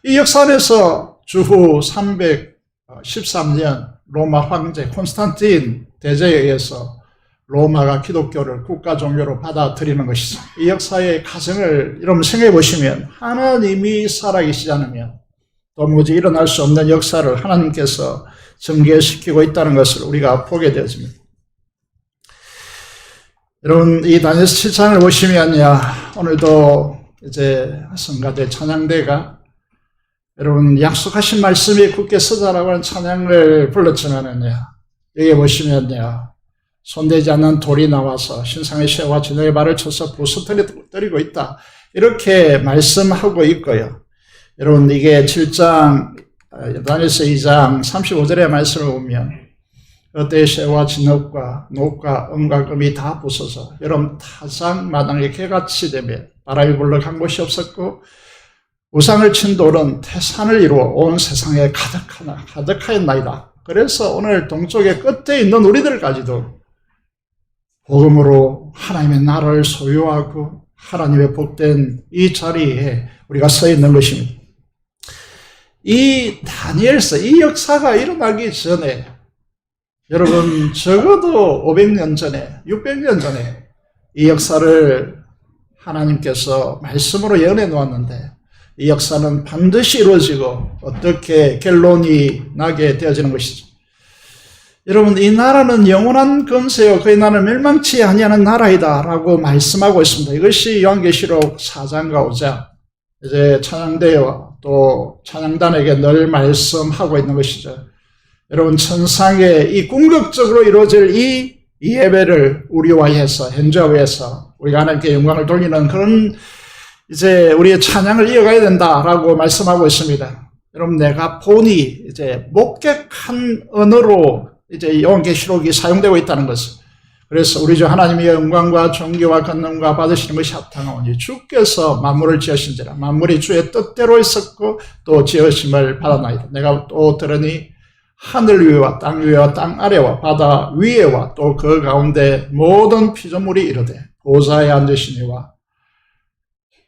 D: 이 역사 안에서 주후 313년 로마 황제 콘스탄틴 대제에 의해서 로마가 기독교를 국가 종교로 받아들이는 것이죠. 이 역사의 과정을 여러분 생각해 보시면 하나님이 살아계시지 않으면 도무지 일어날 수 없는 역사를 하나님께서 전개시키고 있다는 것을 우리가 보게 되어집니다. 여러분, 이 다니엘서 7장을 보시면요, 오늘도 이제 성가대 찬양대가 여러분 약속하신 말씀이 굳게 서자라고 하는 찬양을 불렀지만은요, 여기 보시면요, 손대지 않는 돌이 나와서 신상의 쇠와 진흙의 발을 쳐서 부서뜨리고 있다. 이렇게 말씀하고 있고요. 여러분, 이게 7장, 다니엘서 2장 35절의 말씀을 보면 그때의 쇠와 진흙과 녹과 은과 금이 다 부서서 여러분 타작 마당에 개같이 되며 바람이 불러 간 곳이 없었고 우상을 친 돌은 태산을 이루어 온 세상에 가득하였나이다. 그래서 오늘 동쪽의 끝에 있는 우리들까지도 복음으로 하나님의 나라를 소유하고 하나님의 복된 이 자리에 우리가 서 있는 것입니다. 이 다니엘서, 이 역사가 일어나기 전에 여러분 적어도 500년 전에, 600년 전에 이 역사를 하나님께서 말씀으로 예언해 놓았는데 이 역사는 반드시 이루어지고 어떻게 결론이 나게 되어지는 것이죠. 여러분, 이 나라는 영원한 권세요 그의 나라는 멸망치 아니하는 나라이다 라고 말씀하고 있습니다. 이것이 요한계시록 4장과 5장 이제 찬양대와 또 찬양단에게 늘 말씀하고 있는 것이죠. 여러분, 천상에 이 궁극적으로 이루어질 이 예배를 우리와해서 현저위해서 우리가 하나님께 영광을 돌리는 그런 이제 우리의 찬양을 이어가야 된다라고 말씀하고 있습니다. 여러분, 내가 보니 이제 목격한 언어로 이제 요한계시록이 사용되고 있다는 것을. 그래서 우리 주 하나님의 영광과 존귀와 권능과 받으시는 것이 합당하오니 주께서 만물을 지으신지라 만물이 주의 뜻대로 있었고 또 지으심을 받았나이다. 내가 또 들으니 하늘 위와 땅 위와 땅 아래와 바다 위에와 또 그 가운데 모든 피조물이 이르되 보좌에 앉으시니와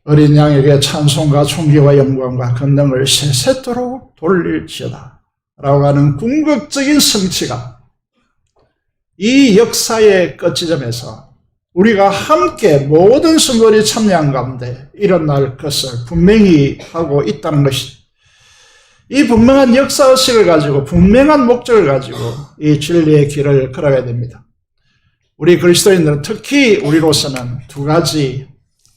D: 어린 양에게 찬송과 존귀와 영광과 권능을 세세토록 돌릴지어다 라고 하는 궁극적인 성취가 이 역사의 끝지점에서 우리가 함께 모든 성도들이 참여한 가운데 일어날 것을 분명히 하고 있다는 것이죠. 이 분명한 역사의식을 가지고 분명한 목적을 가지고 이 진리의 길을 걸어가야 됩니다. 우리 그리스도인들은 특히 우리로서는 두 가지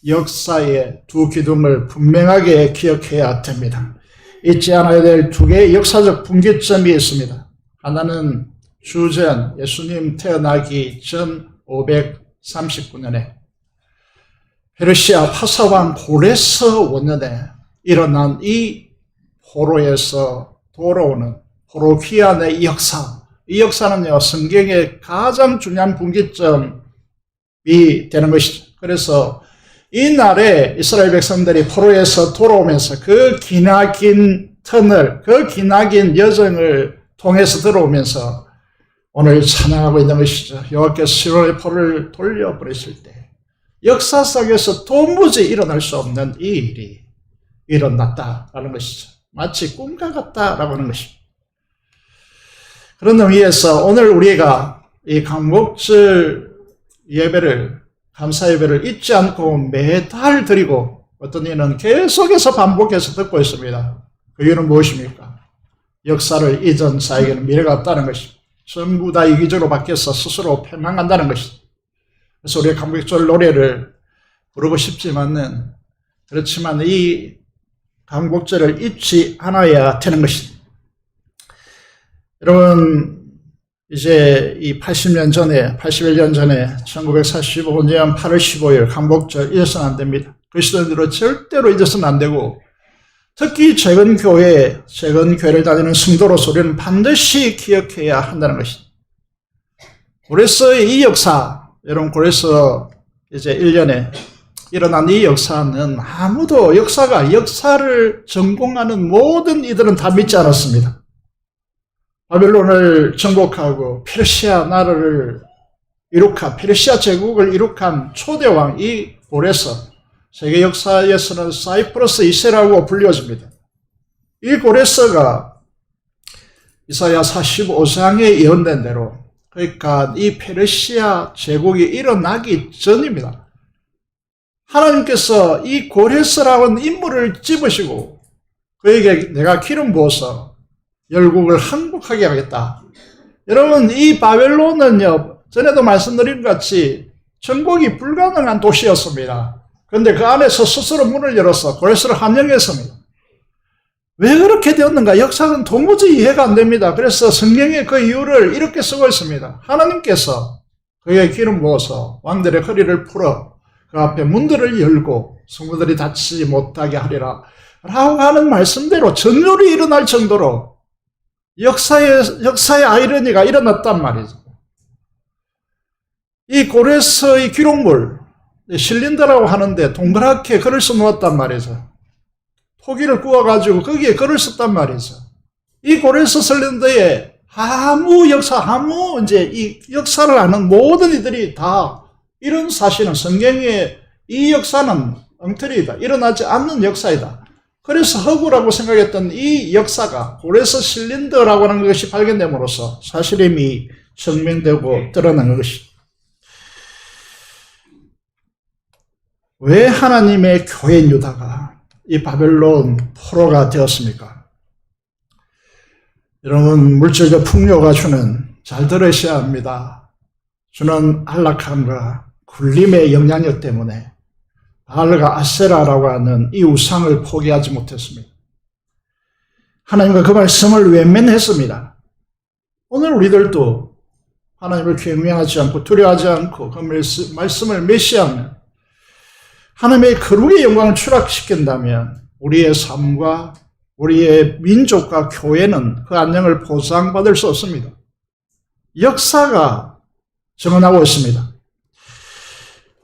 D: 역사의 두 기둥을 분명하게 기억해야 됩니다. 잊지 않아야 될 두 개의 역사적 분기점이 있습니다. 하나는 주전 예수님 태어나기 전 539년에 페르시아 화사왕 고레스 원년에 일어난 이 포로에서 돌아오는 포로기안의 역사, 이 역사는요 성경의 가장 중요한 분기점이 되는 것이죠. 그래서 이 날에 이스라엘 백성들이 포로에서 돌아오면서 그 기나긴 터널, 그 기나긴 여정을 통해서 들어오면서 오늘 찬양하고 있는 것이죠. 여호와께서 시온의 포로를 돌려버리실 때 역사상에서 도무지 일어날 수 없는 이 일이 일어났다라는 것이죠. 마치 꿈과 같다라고 하는 것입니다. 그런 의미에서 오늘 우리가 이 강복절 예배를, 감사 예배를 잊지 않고 매달 드리고 어떤 이는 계속해서 반복해서 듣고 있습니다. 그 이유는 무엇입니까? 역사를 잊은 자에게는 미래가 없다는 것입니다. 전부 다 이기적으로 바뀌어서 스스로 패망한다는 것입니다. 그래서 우리가 강복절 노래를 부르고 싶지만은 그렇지만 이 강복절을 잊지 않아야 되는 것입니다. 여러분 이제 이 80년 전에 81년 전에 1945년 8월 15일 강복절 잊어서는 안 됩니다. 그리스도인들은 절대로 잊어서는 안 되고 특히 최근 교회를 다니는 성도로서 우리는 반드시 기억해야 한다는 것입니다. 고레스의 이 역사, 여러분 고레스 이제 1년에 일어난 이 역사는 아무도 역사를 전공하는 모든 이들은 다 믿지 않았습니다. 바벨론을 정복하고 페르시아 나라를 페르시아 제국을 이룩한 초대왕 이 고레스, 세계 역사에서는 사이프러스 2세라고 불려집니다. 이 고레스가 이사야 45장에 예언된 대로, 그러니까 이 페르시아 제국이 일어나기 전입니다. 하나님께서 이 고레스라는 인물을 집으시고 그에게 내가 기름 부어서 열국을 항복하게 하겠다. 여러분 이 바벨론은요 전에도 말씀드린 것 같이 정복이 불가능한 도시였습니다. 그런데 그 안에서 스스로 문을 열어서 고레스를 함령했습니다. 왜 그렇게 되었는가? 역사는 도무지 이해가 안 됩니다. 그래서 성경에 그 이유를 이렇게 쓰고 있습니다. 하나님께서 그에게 기름 부어서 왕들의 허리를 풀어 그 앞에 문들을 열고 성도들이 다치지 못하게 하리라 라고 하는 말씀대로 전율이 일어날 정도로 역사의 아이러니가 일어났단 말이죠. 이 고레스의 기록물 실린더라고 하는데 동그랗게 글을 써놓았단 말이죠. 토기를 구워가지고 거기에 글을 썼단 말이죠. 이 고레스 실린더에 아무 이제 이 역사를 아는 모든 이들이 다 이런 사실은 성경의 이 역사는 엉터리이다. 일어나지 않는 역사이다. 그래서 허구라고 생각했던 이 역사가 고레스 실린더라고 하는 것이 발견됨으로써 사실임이 증명되고 드러나는 것입니다. 왜 하나님의 교회인 유다가 이 바벨론 포로가 되었습니까? 여러분 물질적 풍요가 잘 들으셔야 합니다. 주는 안락함과 굴림의 영향력 때문에 바알과 아세라라고 하는 이 우상을 포기하지 못했습니다. 하나님과 그 말씀을 외면했습니다. 오늘 우리들도 하나님을 경외하지 않고 두려워하지 않고 그 말씀을 멸시하면 하나님의 거룩의 영광을 추락시킨다면 우리의 삶과 우리의 민족과 교회는 그 안녕을 보상받을 수 없습니다. 역사가 증언하고 있습니다.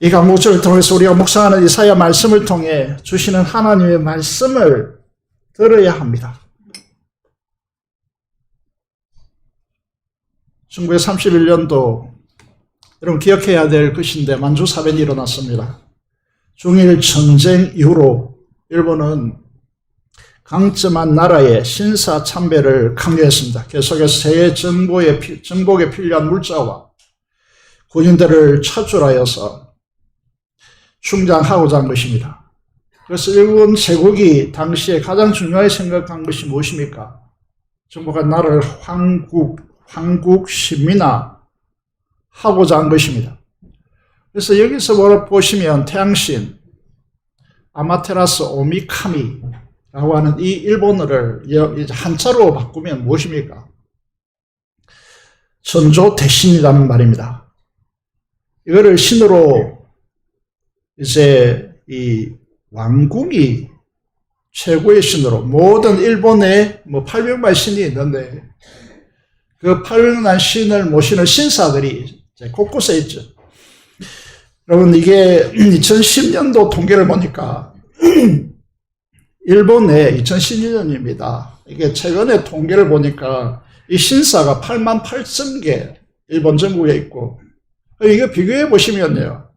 D: 이 강복절을 통해서 우리가 묵상하는 이사야 말씀을 통해 주시는 하나님의 말씀을 들어야 합니다. 1931년도 여러분 기억해야 될 것인데 만주사변이 일어났습니다. 중일 전쟁 이후로 일본은 강점한 나라의 신사 참배를 강요했습니다. 계속해서 세계 정복에 필요한 물자와 군인들을 차출하여서 충장하고자 한 것입니다. 그래서 일본 제국이 당시에 가장 중요하게 생각한 것이 무엇입니까? 정복한 나라를 황국 시민화 하고자 한 것입니다. 그래서 여기서 뭐라 보시면 태양신 아마테라스 오미카미라고 하는 이 일본어를 한자로 바꾸면 무엇입니까? 전조 대신이라는 말입니다. 이거를 신으로 이제 이 왕궁이 최고의 신으로 모든 일본에 800만 신이 있는데 그 800만 신을 모시는 신사들이 이제 곳곳에 있죠. 여러분 이게 2010년도 통계를 보니까 일본의 2012년입니다. 이게 최근에 통계를 보니까 이 신사가 8만 8천 개 일본 전국에 있고 이거 비교해 보시면요.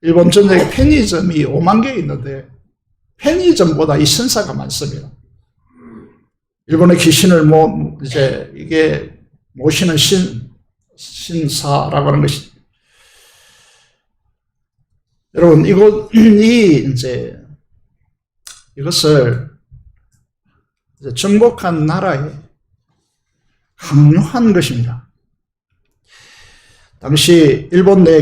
D: 일본 전역에 편의점이 5만 개 있는데 편의점보다 이 신사가 많습니다. 일본의 귀신을 이제 이게 모시는 신사라고 하는 것이. 여러분, 이것을 이제 정복한 나라에 강요한 것입니다. 당시 일본 내에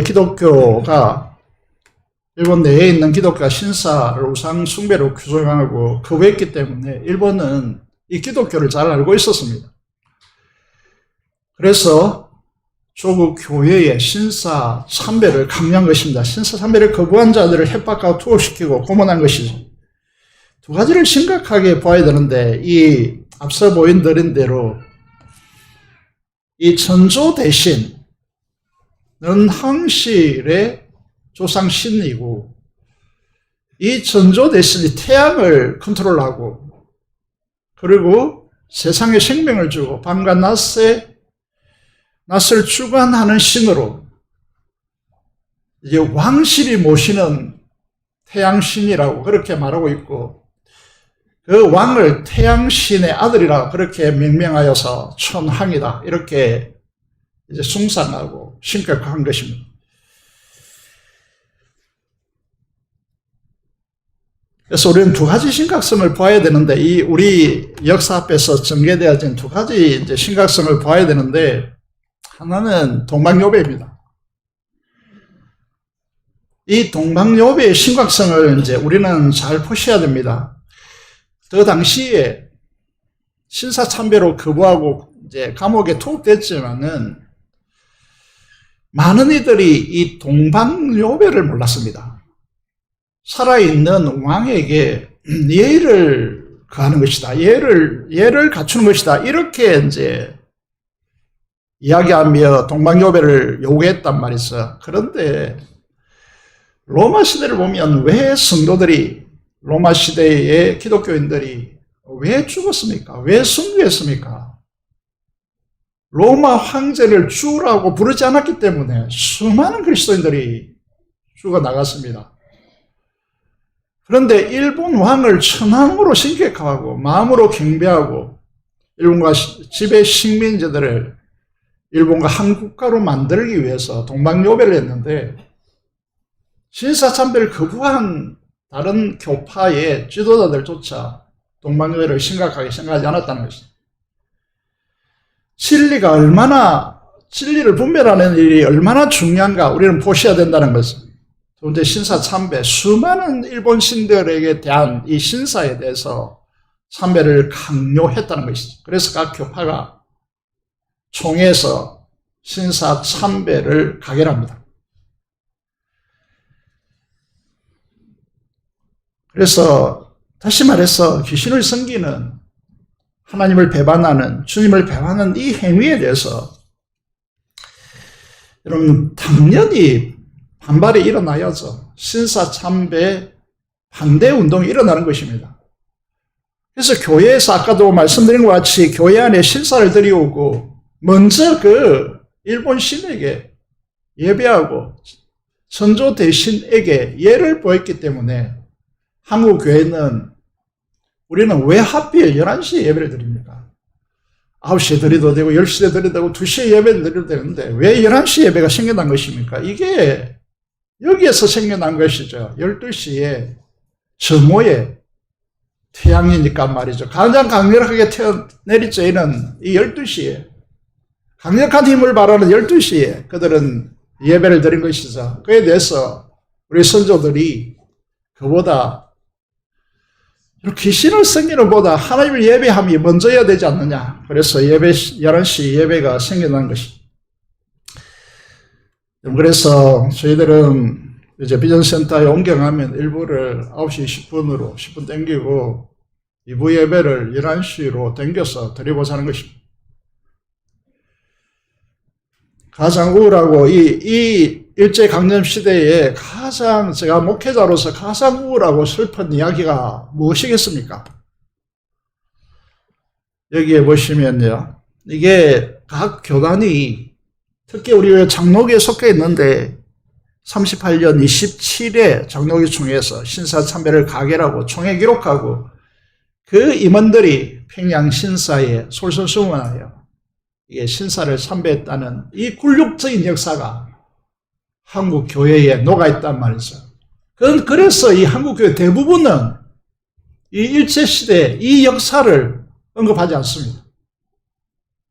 D: 있는 기독교가 신사를 우상 숭배로 규정하고 거부했기 때문에 일본은 이 기독교를 잘 알고 있었습니다. 그래서 조국 교회의 신사 참배를 강요한 것입니다. 신사 참배를 거부한 자들을 협박하고 투옥시키고 고문한 것이죠. 두 가지를 심각하게 봐야 되는데 이 앞서 보여드린 대로 이 천조 대신은 항실의 조상 신이고 이 천조 대신이 태양을 컨트롤하고 그리고 세상에 생명을 주고 밤과 낮을 주관하는 신으로 이제 왕실이 모시는 태양신이라고 그렇게 말하고 있고 그 왕을 태양신의 아들이라고 그렇게 명명하여서 천황이다 이렇게 이제 숭상하고 신격화한 것입니다. 그래서 우리는 두 가지 심각성을 봐야 되는데 이 우리 역사 앞에서 전개되어진 두 가지 이제 심각성을 봐야 되는데 하나는 동방요배입니다. 이 동방요배의 심각성을 이제 우리는 잘 보셔야 됩니다. 그 당시에 신사참배로 거부하고 이제 감옥에 투옥됐지만은 많은 이들이 이 동방요배를 몰랐습니다. 살아있는 왕에게 예의를 가하는 것이다. 예를 갖추는 것이다. 이렇게 이제 이야기하며 동방요배를 요구했단 말이죠. 그런데 로마 시대를 보면 왜 성도들이 로마 시대의 기독교인들이 왜 죽었습니까? 왜 순교했습니까? 로마 황제를 주라고 부르지 않았기 때문에 수많은 그리스도인들이 죽어나갔습니다. 그런데 일본 왕을 천황으로 신격화하고 마음으로 경배하고 일본과 지배 식민지들을 일본과 한 국가로 만들기 위해서 동방요배를 했는데 신사참배를 거부한 다른 교파의 지도자들조차 동방요배를 심각하게 생각하지 않았다는 것입니다. 진리를 분별하는 일이 얼마나 중요한가 우리는 보셔야 된다는 것입니다. 두 번째 신사참배, 수많은 일본 신들에게 대한 이 신사에 대해서 참배를 강요했다는 것이죠. 그래서 각 교파가 총회에서 신사참배를 가결합니다. 그래서 다시 말해서 귀신을 섬기는 하나님을 배반하는 주님을 배반하는 이 행위에 대해서 여러분 당연히 반발이 일어나야죠. 신사참배 반대 운동이 일어나는 것입니다. 그래서 교회에서 아까도 말씀드린 것 같이 교회 안에 신사를 들여오고 먼저 그 일본 신에게 예배하고 선조 대신에게 예를 보였기 때문에 한국 교회는 우리는 왜 하필 11시에 예배를 드립니까? 9시에 드려도 되고 10시에 드려도 되고 2시에 예배를 드려도 되는데 왜 11시 예배가 생겨난 것입니까? 이게 여기에서 생겨난 것이죠. 12시에 정오에 태양이니까 말이죠. 가장 강력하게 내리쬐는 이 12시에 강력한 힘을 발하는 12시에 그들은 예배를 드린 것이죠. 그에 대해서 우리 선조들이 그보다 귀신을 섬기는 보다 하나님을 예배함이 먼저여야 되지 않느냐. 그래서 11시 예배가 생겨난 것입니다. 그래서 저희들은 이제 비전센터에 옮겨가면 1부를 9시 10분으로 10분 땡기고 2부 예배를 11시로 땡겨서 드리고자 하는 것입니다. 가장 우울하고 이 일제강점 시대에 가장 제가 목회자로서 가장 우울하고 슬픈 이야기가 무엇이겠습니까? 여기에 보시면요. 이게 각 교단이 특히 우리 장로교에 속해 있는데 38년 27회 장로교 총회에서 신사참배를 가결하고 총회 기록하고 그 임원들이 평양 신사에 솔선수문하여 이게 신사를 참배했다는 이 굴욕적인 역사가 한국 교회에 녹아있단 말이죠. 그래서 이 한국 교회 대부분은 이 일제시대 이 역사를 언급하지 않습니다.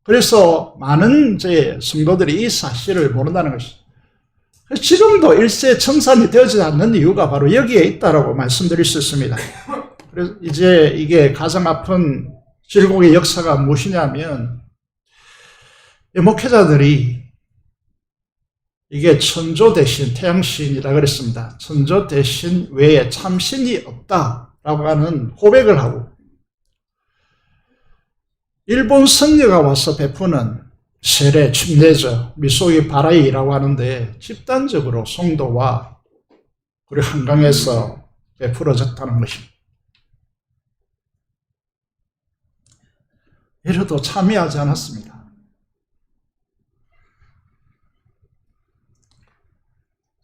D: 그래서 많은 제 성도들이 이 사실을 모른다는 것이죠. 지금도 일제청산이 되어지지 않는 이유가 바로 여기에 있다라고 말씀드릴 수 있습니다. 그래서 이제 이게 가장 아픈 질곡의 역사가 무엇이냐면 목회자들이 이게 천조 대신 태양신이라 그랬습니다. 천조 대신 외에 참신이 없다라고 하는 고백을 하고 일본 선녀가 와서 베푸는 세례, 침례저, 미소기 바라이라고 하는데 집단적으로 송도와 그리고 한강에서 베풀어졌다는 것입니다. 이래도 참여하지 않았습니다.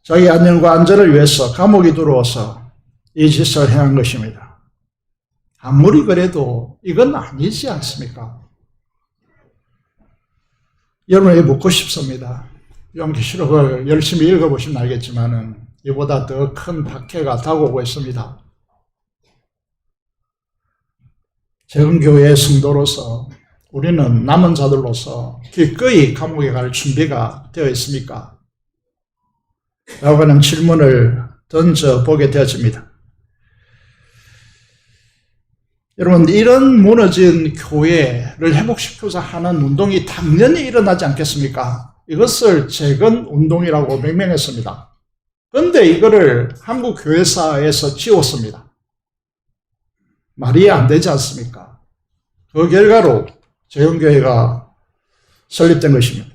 D: 자기 안녕과 안전을 위해서 감옥에 들어와서 이 짓을 행한 것입니다. 아무리 그래도 이건 아니지 않습니까? 여러분에게 묻고 싶습니다. 요한계시록을 열심히 읽어보시면 알겠지만은 이보다 더 큰 박해가 다가오고 있습니다. 재건교회의 성도로서 우리는 남은 자들로서 기꺼이 감옥에 갈 준비가 되어 있습니까? 라고 하는 질문을 던져보게 되어집니다. 여러분, 이런 무너진 교회를 회복시키고자 하는 운동이 당연히 일어나지 않겠습니까? 이것을 재건 운동이라고 명명했습니다. 그런데 이거를 한국 교회사에서 지웠습니다. 말이 안 되지 않습니까? 그 결과로 재건교회가 설립된 것입니다.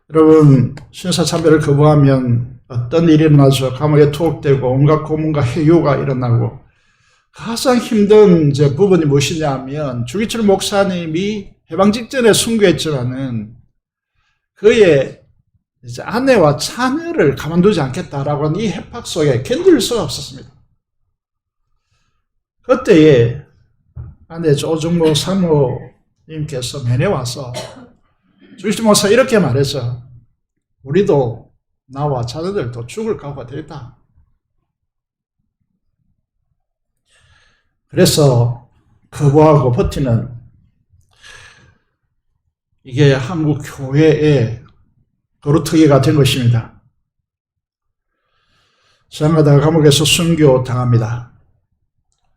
D: 여러분, 신사참배를 거부하면 어떤 일이 일어나죠? 감옥에 투옥되고 온갖 고문과 해유가 일어나고 가장 힘든 부분이 무엇이냐면 주기철 목사님이 해방 직전에 순교했지만은 그의 이제 아내와 자녀를 가만두지 않겠다라고 하는 이 협박 속에 견딜 수가 없었습니다. 그때에 아내 조중모 사모님께서 면회 와서 주기철 목사 이렇게 말했죠. 우리도 나와 자녀들도 죽을 각오가 되었다. 그래서 거부하고 버티는 이게 한국 교회의 거루터기가 된 것입니다. 저항하다가 감옥에서 순교당합니다.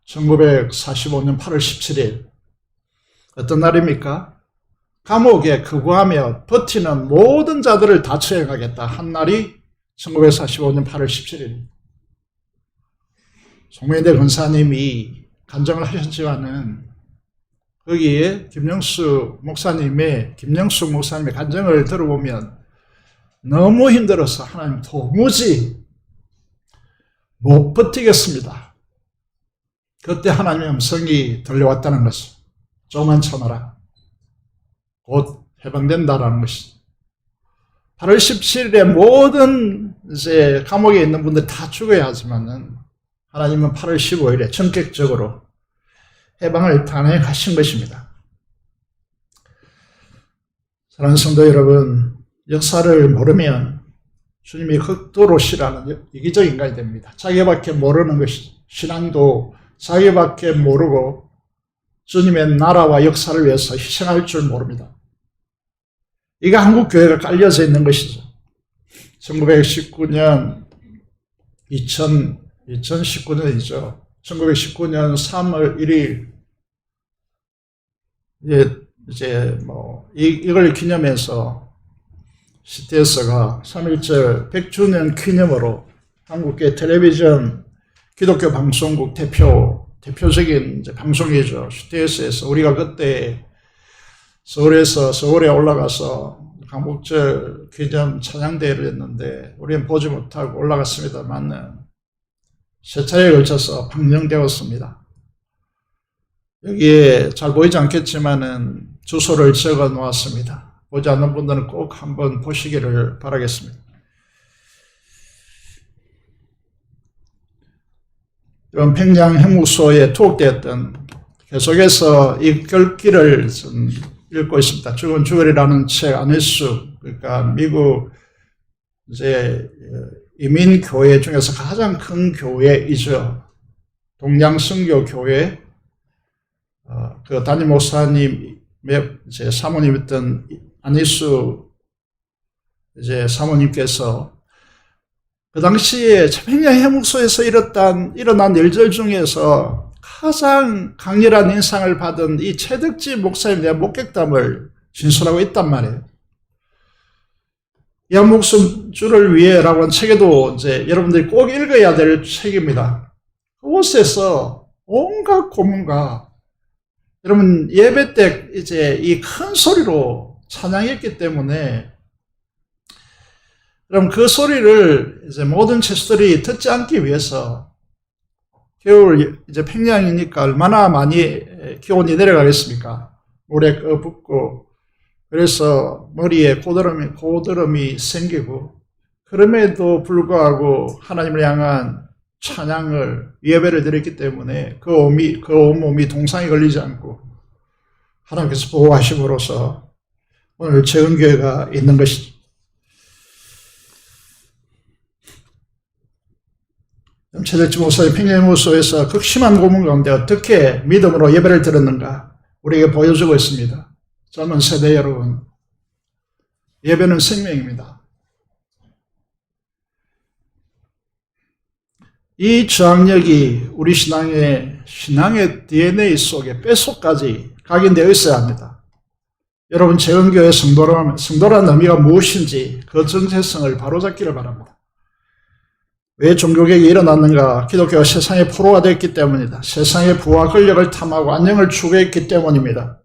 D: 1945년 8월 17일 어떤 날입니까? 감옥에 거부하며 버티는 모든 자들을 다 처형하겠다 한 날이 1945년 8월 17일. 송명대 권사님이 간증을 하셨지만은 거기에 김영숙 목사님의 간증을 들어보면 너무 힘들어서 하나님 도무지 못 버티겠습니다. 그때 하나님의 음성이 들려왔다는 것을 조금만 참아라. 곧 해방된다라는 것이죠. 8월 17일에 모든 이제 감옥에 있는 분들 다 죽어야 하지만은 하나님은 8월 15일에 전격적으로 해방을 단행하신 것입니다. 사랑하는 성도 여러분, 역사를 모르면 주님이 극도로 싫어하는 이기적 인간이 됩니다. 자기밖에 모르는 것이 신앙도 자기밖에 모르고 주님의 나라와 역사를 위해서 희생할 줄 모릅니다. 이게 한국 교회가 깔려져 있는 것이죠. 1919년 2019년이죠. 1919년 3월 1일 이제 이걸 기념해서 CTS가 3.1절 100주년 기념으로 한국계 텔레비전 기독교 방송국 대표적인 이제 방송이죠. CTS에서 우리가 그때 서울에 올라가서 광복절 기념 찬양대회를 했는데 우리는 보지 못하고 올라갔습니다만 세 차례에 걸쳐서 방영되었습니다. 여기에 잘 보이지 않겠지만은 주소를 적어 놓았습니다. 보지 않는 분들은 꼭 한번 보시기를 바라겠습니다. 이번 평양 핵무소에 투옥되었던 계속해서 이 글귀를 읽고 있습니다. 죽은 주얼이라는 책 안에서 그러니까 미국 이제 이민교회 중에서 가장 큰 교회이죠. 동양선교 교회 그 담임 목사님의 이제 사모님이었던 안희수 이제 사모님께서 그 당시에 평양 핵무소에서 일어난 일들 중에서 가장 강렬한 인상을 받은 이 최덕지 목사님에 대한 목격담을 진술하고 있단 말이에요. 이 한 목숨줄을 위해라고 하는 책에도 이제 여러분들이 꼭 읽어야 될 책입니다. 그곳에서 온갖 고문과 여러분 예배 때 이제 이 큰 소리로 찬양했기 때문에 그럼 그 소리를 이제 모든 체수들이 듣지 않기 위해서 겨울 이제 평양이니까 얼마나 많이 기온이 내려가겠습니까? 물에 붓고 그래서 머리에 고드름이 생기고 그럼에도 불구하고 하나님을 향한 찬양을 예배를 드렸기 때문에 그 온몸이 동상에 걸리지 않고 하나님께서 보호하심으로써 오늘 재은교회가 있는 것이죠. 최덕지 목사의 평양무소에서 극심한 고문 가운데 어떻게 믿음으로 예배를 드렸는가 우리에게 보여주고 있습니다. 젊은 세대 여러분, 예배는 생명입니다. 이 저항력이 우리 신앙의 DNA 속에 뼛속까지 각인되어 있어야 합니다. 여러분 재은교회 성도라는 의미가 무엇인지 그 정체성을 바로잡기를 바랍니다. 왜 종교개혁이 일어났는가? 기독교가 세상의 포로가 됐기 때문이다. 세상의 부와 권력을 탐하고 안녕을 추구했기 때문입니다.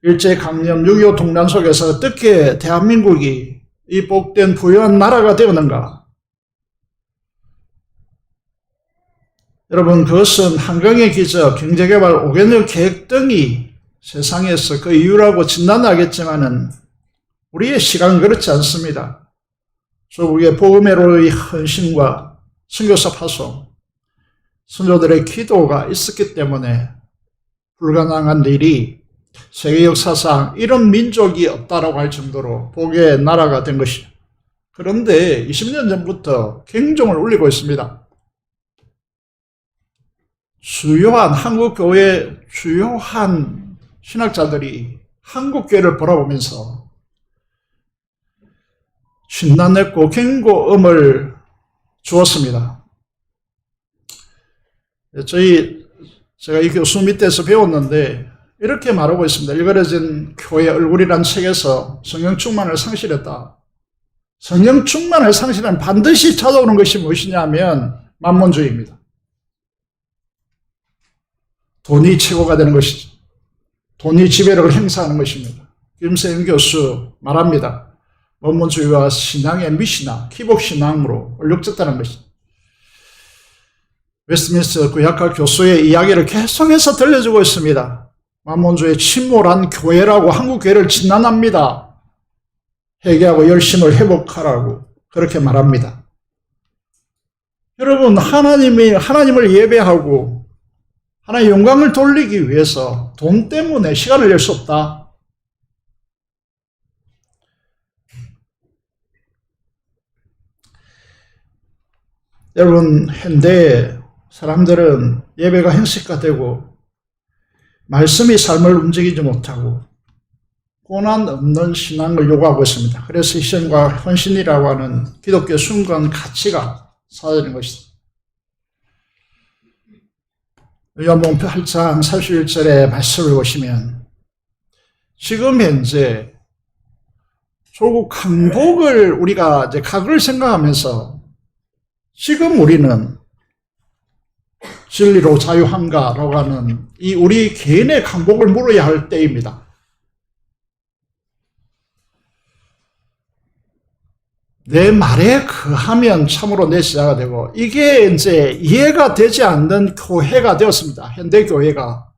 D: 일제강점 6.25 동란 속에서 어떻게 대한민국이 이 복된 부유한 나라가 되었는가? 여러분 그것은 한강의 기적, 경제개발 5개년 계획 등이 세상에서 그 이유라고 진단하겠지만은 우리의 시각은 그렇지 않습니다. 조국의 복음회로의 헌신과 선교사 파송, 선조들의 기도가 있었기 때문에 불가능한 일이 세계 역사상 이런 민족이 없다라고 할 정도로 복의 나라가 된 것이죠. 그런데 20년 전부터 경종을 울리고 있습니다. 주요한 한국교회 주요한 신학자들이 한국교회를 바라보면서 신난했고 경고음을 주었습니다. 제가 이 교수 밑에서 배웠는데 이렇게 말하고 있습니다. 일그러진 교회 얼굴이란 책에서 성령 충만을 상실했다. 성령 충만을 상실하면 반드시 찾아오는 것이 무엇이냐 하면 만몬주의입니다. 돈이 최고가 되는 것이죠. 돈이 지배력을 행사하는 것입니다. 김세영 교수 말합니다. 만몬주의와 신앙의 미신화, 기복신앙으로 얼룩졌다는 것이죠. 웨스트민스터 구약학 교수의 이야기를 계속해서 들려주고 있습니다. 만몬주의의 침몰한 교회라고 한국교회를 진단합니다. 회개하고 열심을 회복하라고 그렇게 말합니다. 여러분 하나님을 예배하고 하나님의 영광을 돌리기 위해서 돈 때문에 시간을 낼 수 없다. 여러분 현대의 사람들은 예배가 형식화되고 말씀이 삶을 움직이지 못하고 고난 없는 신앙을 요구하고 있습니다. 그래서 희생과 헌신이라고 하는 기독교 순간 가치가 사라지는 것이다. 요한복음 8장 31절의 말씀을 보시면 지금 현재 조국 강복을 우리가 이제 각을 생각하면서 지금 우리는 진리로 자유한가라고 하는 이 우리 개인의 강복을 물어야 할 때입니다. 내 말에 그하면 참으로 내 제자가 되고, 이게 이제 이해가 되지 않는 교회가 되었습니다. 현대 교회가.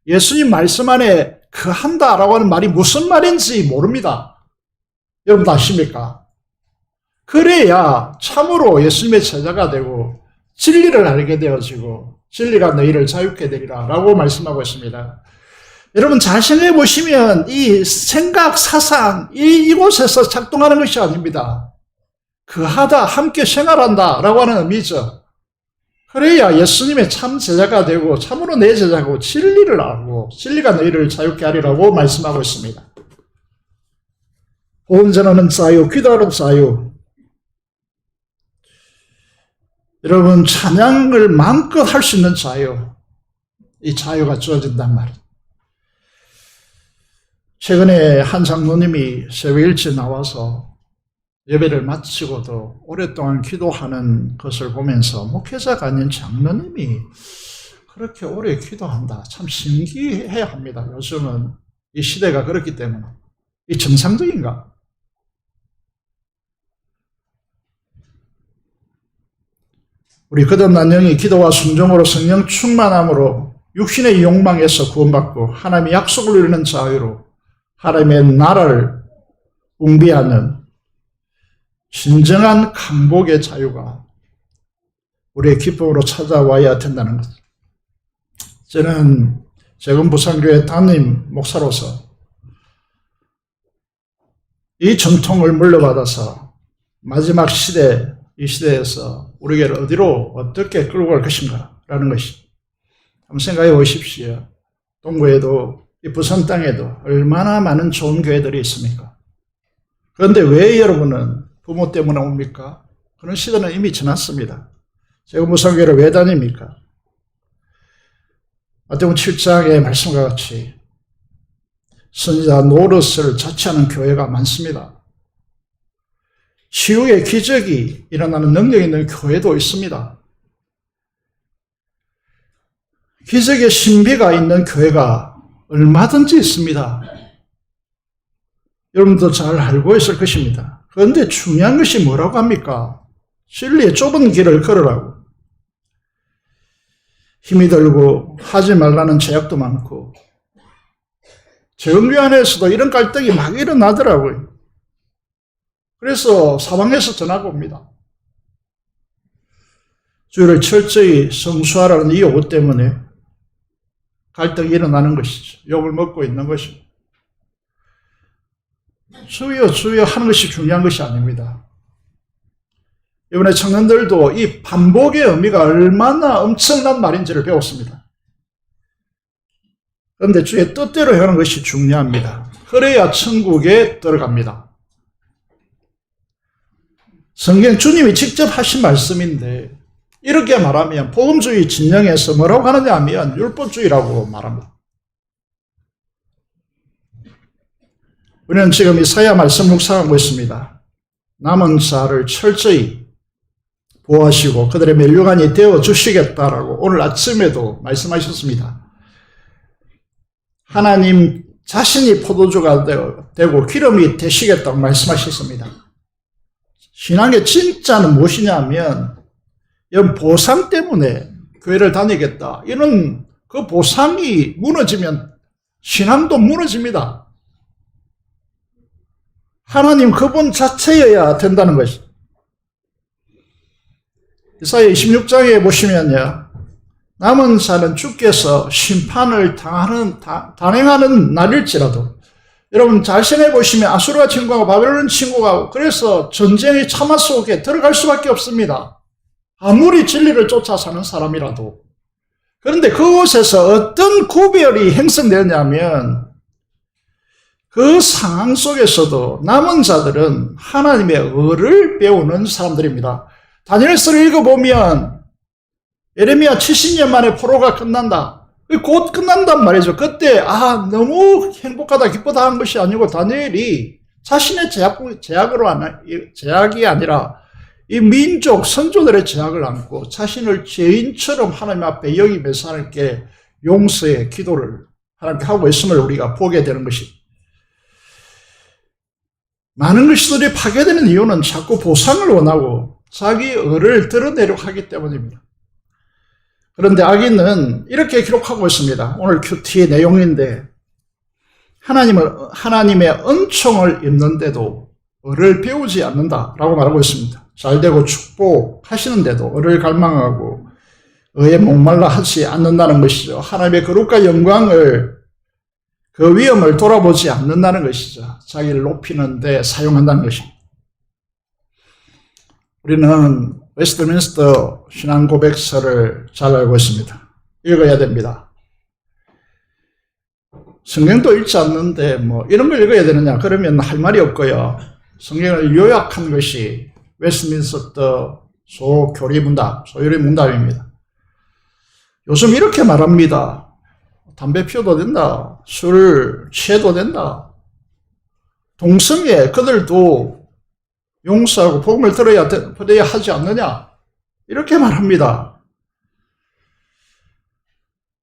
D: 예수님 말씀 안에 그한다라고 하는 말이 무슨 말인지 모릅니다. 여러분 아십니까? 그래야 참으로 예수님의 제자가 되고 진리를 알게 되어지고 진리가 너희를 자유케 되리라 라고 말씀하고 있습니다. 여러분 잘 생각해 보시면 이 생각, 사상, 이곳에서 작동하는 것이 아닙니다. 그하다, 함께 생활한다 라고 하는 의미죠. 그래야 예수님의 참 제자가 되고 참으로 내 제자고 진리를 알고 진리가 너희를 자유케 하리라고 말씀하고 있습니다. 복음 전하는 자유, 기도하는 자유. 여러분 찬양을 마음껏 할 수 있는 자유, 이 자유가 주어진단 말이에요. 최근에 한 장로님이 새벽일찍 나와서 예배를 마치고도 오랫동안 기도하는 것을 보면서 목회자가 아닌 장로님이 그렇게 오래 기도한다. 참 신기해야 합니다. 요즘은 이 시대가 그렇기 때문에. 이 정상적인가? 우리 거듭난 영이 기도와 순종으로 성령 충만함으로 육신의 욕망에서 구원받고 하나님의 약속을 누리는 자유로 하나님의 나라를 웅비하는 진정한 강복의 자유가 우리의 기쁨으로 찾아와야 된다는 것. 저는 재건 부산교회 담임 목사로서 이 전통을 물려받아서 마지막 시대, 이 시대에서 우리 교회를 어디로 어떻게 끌고 갈 것인가 라는 것이, 한번 생각해 보십시오. 동구에도 이 부산 땅에도 얼마나 많은 좋은 교회들이 있습니까? 그런데 왜 여러분은 부모 때문에 옵니까? 그런 시대는 이미 지났습니다. 제가 무상교회를 왜 다닙니까? 마태복음 7장의 말씀과 같이 선지자 노릇을 자처하는 교회가 많습니다. 치유의 기적이 일어나는 능력이 있는 교회도 있습니다. 기적의 신비가 있는 교회가 얼마든지 있습니다. 여러분도 잘 알고 있을 것입니다. 그런데 중요한 것이 뭐라고 합니까? 진리의 좁은 길을 걸으라고. 힘이 들고 하지 말라는 제약도 많고 재흥교 안에서도 이런 갈등이 막 일어나더라고요. 그래서 사방에서 전화가 옵니다. 주를 철저히 성수하라는 이 요구 때문에 갈등이 일어나는 것이죠. 욕을 먹고 있는 것이죠. 주여 주여 하는 것이 중요한 것이 아닙니다. 이번에 청년들도 이 반복의 의미가 얼마나 엄청난 말인지를 배웠습니다. 그런데 주의 뜻대로 하는 것이 중요합니다. 그래야 천국에 들어갑니다. 성경 주님이 직접 하신 말씀인데 이렇게 말하면 복음주의 진영에서 뭐라고 하느냐 하면 율법주의라고 말합니다. 우리는 지금 이사야 말씀 묵상하고 있습니다. 남은 자를 철저히 보호하시고 그들의 멸류관이 되어주시겠다라고 오늘 아침에도 말씀하셨습니다. 하나님 자신이 포도주가 되고 기름이 되시겠다고 말씀하셨습니다. 신앙의 진짜는 무엇이냐 하면 이런 보상 때문에 교회를 다니겠다. 이런 그 보상이 무너지면 신앙도 무너집니다. 하나님 그분 자체여야 된다는 것이죠. 이사야 26장에 보시면요. 남은 자는 주께서 심판을 단행하는 날일지라도 여러분 잘 생각해 보시면 아수르가 침공하고 바벨론 침공하고 그래서 전쟁의 참화 속에 들어갈 수밖에 없습니다. 아무리 진리를 쫓아 사는 사람이라도. 그런데 그곳에서 어떤 구별이 형성되냐면 그 상황 속에서도 남은 자들은 하나님의 의를 배우는 사람들입니다. 다니엘서를 읽어보면 예레미야 70년 만에 포로가 끝난다. 곧 끝난단 말이죠. 그때 너무 행복하다 기쁘다 한 것이 아니고 다니엘이 자신의 제약이 아니라 이 민족 선조들의 제약을 안고 자신을 죄인처럼 하나님 앞에 여기면서 하나님께 용서의 기도를 하나님께 하고 있음을 우리가 보게 되는 것입니다. 많은 것들이 파괴되는 이유는 자꾸 보상을 원하고 자기 의를 드러내려고 하기 때문입니다. 그런데 악인은 이렇게 기록하고 있습니다. 오늘 큐티의 내용인데 하나님의 은총을 입는데도 의를 배우지 않는다라고 말하고 있습니다. 잘되고 축복하시는데도 의를 갈망하고 의에 목말라 하지 않는다는 것이죠. 하나님의 거룩과 영광을 그 위엄을 돌아보지 않는다는 것이죠. 자기를 높이는 데 사용한다는 것입니다. 우리는 웨스트민스터 신앙고백서를 잘 알고 있습니다. 읽어야 됩니다. 성경도 읽지 않는데 이런 걸 읽어야 되느냐 그러면 할 말이 없고요. 성경을 요약한 것이 웨스트민스터 소요리 문답입니다. 요즘 이렇게 말합니다. 담배 피워도 된다. 술 취해도 된다. 동성애 그들도 용서하고 복음을 들어야 하지 않느냐 이렇게 말합니다.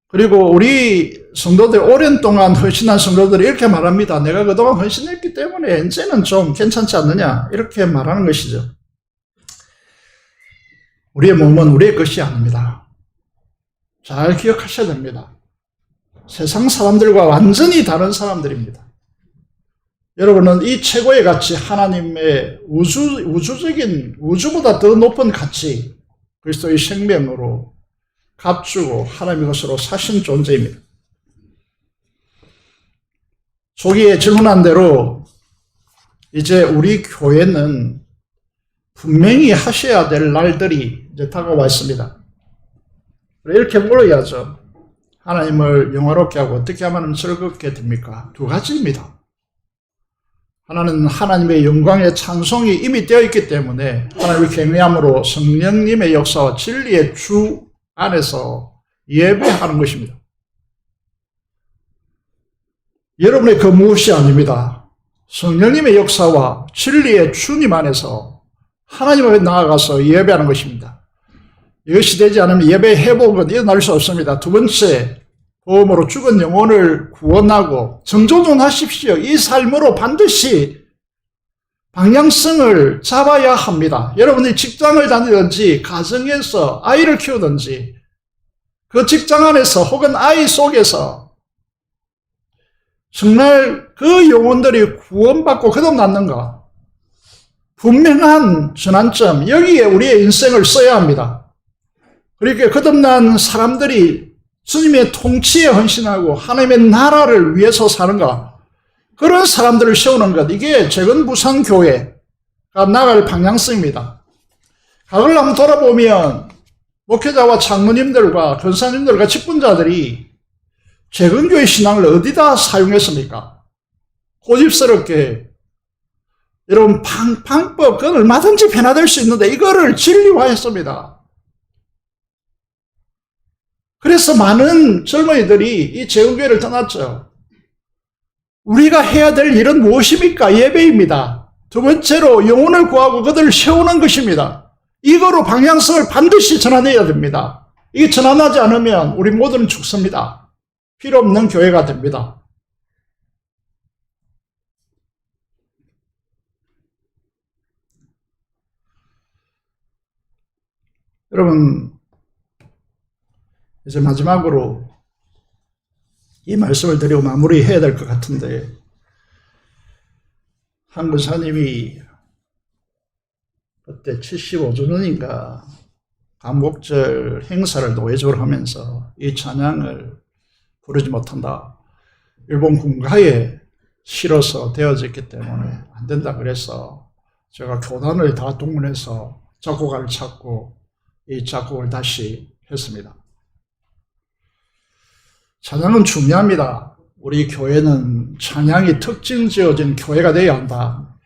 D: 그리고 우리 성도들 오랜 동안 헌신한 성도들이 이렇게 말합니다. 내가 그동안 헌신했기 때문에 이제는 좀 괜찮지 않느냐 이렇게 말하는 것이죠. 우리의 몸은 우리의 것이 아닙니다. 잘 기억하셔야 됩니다. 세상 사람들과 완전히 다른 사람들입니다. 여러분은 이 최고의 가치, 하나님의 우주보다 더 높은 가치, 그리스도의 생명으로 값주고 하나님의 것으로 사신 존재입니다. 초기에 질문한 대로 이제 우리 교회는 분명히 하셔야 될 날들이 이제 다가와 있습니다. 이렇게 물어야죠. 하나님을 영화롭게 하고 어떻게 하면 즐겁게 됩니까? 두 가지입니다. 하나는 하나님의 영광의 찬송이 이미 되어 있기 때문에 하나님을 경외함으로 성령님의 역사와 진리의 주 안에서 예배하는 것입니다. 여러분의 그 무엇이 아닙니다. 성령님의 역사와 진리의 주님 안에서 하나님 앞에 나아가서 예배하는 것입니다. 이것이 되지 않으면 예배 회복은 일어날 수 없습니다. 두 번째, 보험으로 죽은 영혼을 구원하고 정조준하십시오. 이 삶으로 반드시 방향성을 잡아야 합니다. 여러분이 직장을 다니든지 가정에서 아이를 키우든지 그 직장 안에서 혹은 아이 속에서 정말 그 영혼들이 구원받고 거듭났는가? 분명한 전환점, 여기에 우리의 인생을 써야 합니다. 그렇게 거듭난 사람들이 주님의 통치에 헌신하고 하나님의 나라를 위해서 사는가? 그런 사람들을 세우는 것, 이게 재건부산교회가 나갈 방향성입니다. 과거를 한번 돌아보면 목회자와 장로님들과 권사님들과 직분자들이 재건교회 신앙을 어디다 사용했습니까? 고집스럽게 여러분 방법 그건 얼마든지 변화될 수 있는데 이거를 진리화했습니다. 그래서 많은 젊은이들이 이 재건교회를 떠났죠. 우리가 해야 될 일은 무엇입니까? 예배입니다. 두 번째로 영혼을 구하고 그들을 세우는 것입니다. 이거로 방향성을 반드시 전환해야 됩니다. 이게 전환하지 않으면 우리 모두는 죽습니다. 필요 없는 교회가 됩니다. 여러분, 이제 마지막으로 이 말씀을 드리고 마무리해야 될 것 같은데, 한 권사님이 그때 75주년인가 광복절 행사를 노예적으로 하면서 이 찬양을 부르지 못한다. 일본 군가에 실어서 되어졌기 때문에 안 된다 그래서 제가 교단을 다 동원해서 작곡가를 찾고 이 작곡을 다시 했습니다. 찬양은 중요합니다. 우리 교회는 찬양이 특징 지어진 교회가 되어야 한다.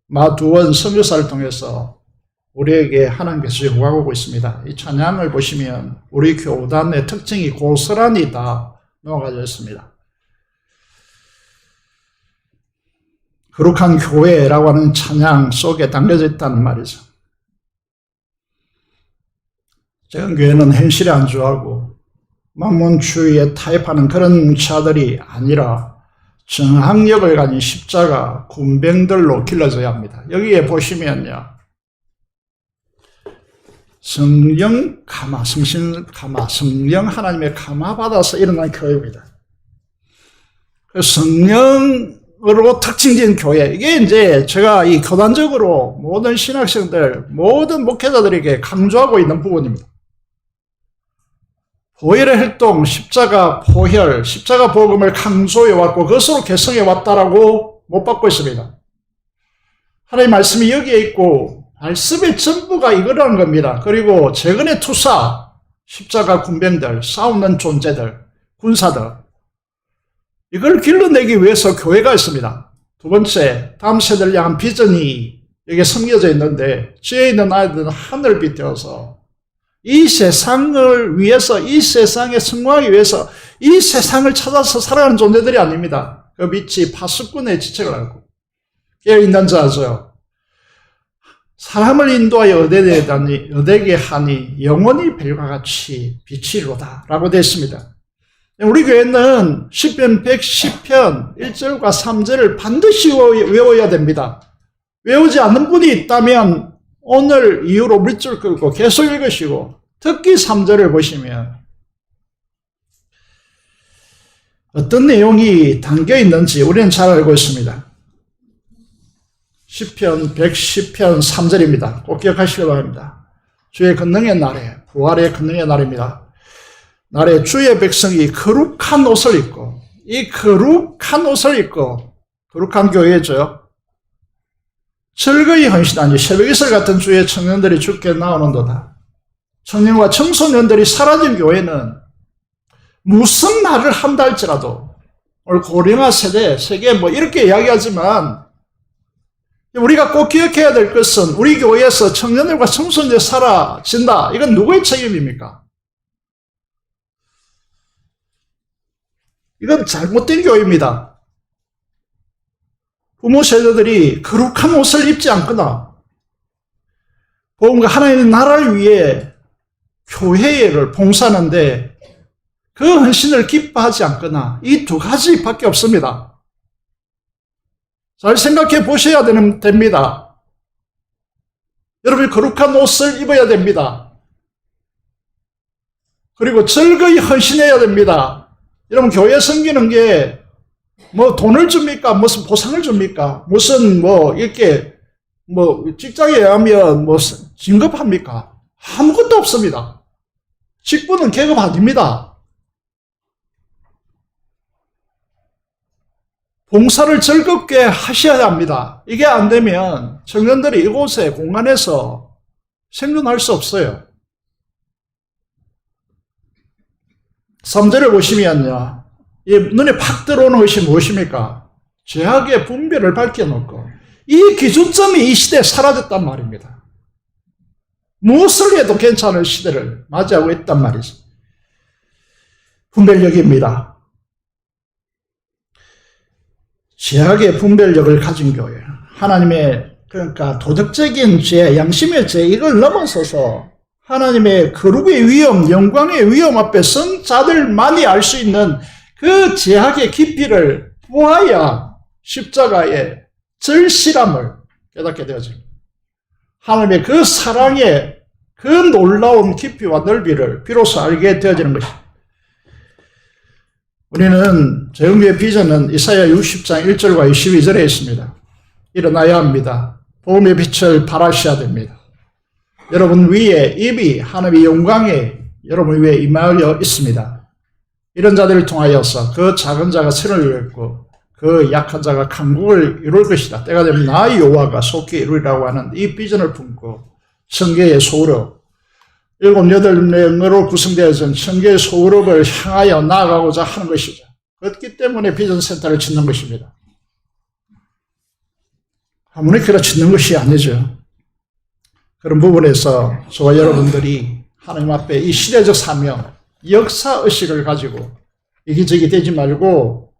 D: 마두원 선교사를 통해서 우리에게 하나님께서 요구하고 있습니다. 이 찬양을 보시면 우리 교단의 특징이 고스란히 다 녹아져 있습니다. 거룩한 교회라고 하는 찬양 속에 담겨져 있다는 말이죠. 재건교회는 현실에 안주하고 만몬주의에 타협하는 그런 자들이 아니라 정학력을 가진 십자가 군병들로 길러져야 합니다. 여기에 보시면요, 성령 감화, 성신 감화, 성령 하나님의 감화 받아서 일어난 교회입니다. 성령으로 특징진 교회, 이게 이제 제가 이 교단적으로 모든 신학생들, 모든 목회자들에게 강조하고 있는 부분입니다. 보혈의 활동, 십자가 보혈, 십자가 복음을 강조해왔고 그것으로 개성해왔다라고 못 받고 있습니다. 하나님의 말씀이 여기에 있고 말씀의 전부가 이거라는 겁니다. 그리고 재건의 투사, 십자가 군병들, 싸우는 존재들, 군사들, 이걸 길러내기 위해서 교회가 있습니다. 두 번째, 다음 세대를 향한 비전이 여기에 섬겨져 있는데 지혜 있는 아이들은 하늘빛 되어서 이 세상을 위해서, 이 세상에 성공하기 위해서 이 세상을 찾아서 살아가는 존재들이 아닙니다. 그 빛이 파수꾼의 지책을 알고 깨어있는 자죠. 사람을 인도하여 얻게 하니 영원히 별과 같이 빛이로다 라고 되어 있습니다. 우리 교회는 시편 110편 1절과 3절을 반드시 외워야 됩니다. 외우지 않는 분이 있다면 오늘 이후로 밑줄 긋고 계속 읽으시고, 특히 3절을 보시면 어떤 내용이 담겨 있는지 우리는 잘 알고 있습니다. 시편 110편 3절입니다. 꼭 기억하시기 바랍니다. 주의 권능의 날에, 부활의 권능의 날입니다. 날에 주의 백성이 거룩한 옷을 입고, 이 거룩한 옷을 입고, 거룩한 교회죠. 철거히 헌신하니 새벽이슬 같은 주의 청년들이 주께 나오는도다. 청년과 청소년들이 사라진 교회는 무슨 말을 한다 할지라도, 오늘 고령화 세계 뭐 이렇게 이야기하지만 우리가 꼭 기억해야 될 것은 우리 교회에서 청년들과 청소년들이 사라진다. 이건 누구의 책임입니까? 이건 잘못된 교회입니다. 부모 세대들이 거룩한 옷을 입지 않거나 복음과 하나님의 나라를 위해 교회를 봉사하는데 그 헌신을 기뻐하지 않거나 이 두 가지밖에 없습니다. 잘 생각해 보셔야 됩니다. 여러분이 거룩한 옷을 입어야 됩니다. 그리고 즐거이 헌신해야 됩니다. 여러분 교회 섬기는 게 뭐 돈을 줍니까? 무슨 보상을 줍니까? 무슨 뭐 이렇게 뭐 직장에 가면 뭐 진급합니까? 아무것도 없습니다. 직분은 계급 아닙니다. 봉사를 즐겁게 하셔야 합니다. 이게 안 되면 청년들이 이곳에 공간에서 생존할 수 없어요. 3절을 보시면요, 이 눈에 팍 들어오는 것이 무엇입니까? 죄악의 분별을 밝혀놓고 이 기준점이 이 시대에 사라졌단 말입니다. 무엇을 해도 괜찮을 시대를 맞이하고 있단 말이죠. 분별력입니다. 죄악의 분별력을 가진 교회, 하나님의 그러니까 도덕적인 죄, 양심의 죄, 이걸 넘어서서 하나님의 거룩의 위엄, 영광의 위엄 앞에 선 자들만이 알 수 있는 그 죄악의 깊이를 보아야 십자가의 절실함을 깨닫게 되어집니다. 하나님의 그 사랑의 그 놀라운 깊이와 넓이를 비로소 알게 되어지는 것입니다. 우리는 재림의 비전은 이사야 60장 1절과 22절에 있습니다. 일어나야 합니다. 복음의 빛을 발하셔야 됩니다. 여러분 위에 입이 하나님의 영광에 여러분 위에 임하여 있습니다. 이런 자들을 통하여서 그 작은 자가 선을 이루었고 그 약한 자가 강국을 이룰 것이다. 때가 되면 나 여호와가 속히 이루리라고 하는 이 비전을 품고 청계의 소그룹 7, 8명으로 구성되어진 청계의 소그룹을 향하여 나아가고자 하는 것이죠. 그렇기 때문에 비전센터를 짓는 것입니다. 아무렇게나 짓는 것이 아니죠. 그런 부분에서 저와 여러분들이 하나님 앞에 이 시대적 사명, 역사의식을 가지고 이기적이 되지 말고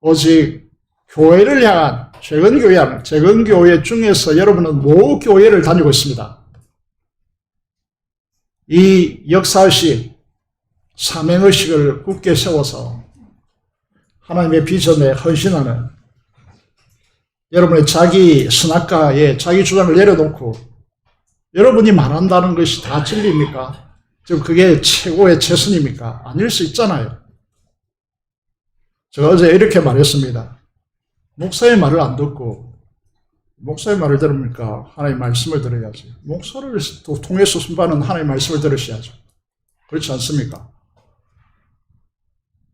D: 오직 교회를 향한 재건교회 중에서 여러분은 모 교회를 다니고 있습니다. 이 역사의식, 사명의식을 굳게 세워서 하나님의 비전에 헌신하는 여러분의 자기 선악과에 자기 주장을 내려놓고 여러분이 말한다는 것이 다 진리입니까? 지금 그게 최고의 최선입니까? 아닐 수 있잖아요. 제가 어제 이렇게 말했습니다. 목사의 말을 안 듣고 목사의 말을 들으니까 하나님의 말씀을 들어야지. 목사를 통해서 순반은 하나님의 말씀을 들으셔야죠. 그렇지 않습니까?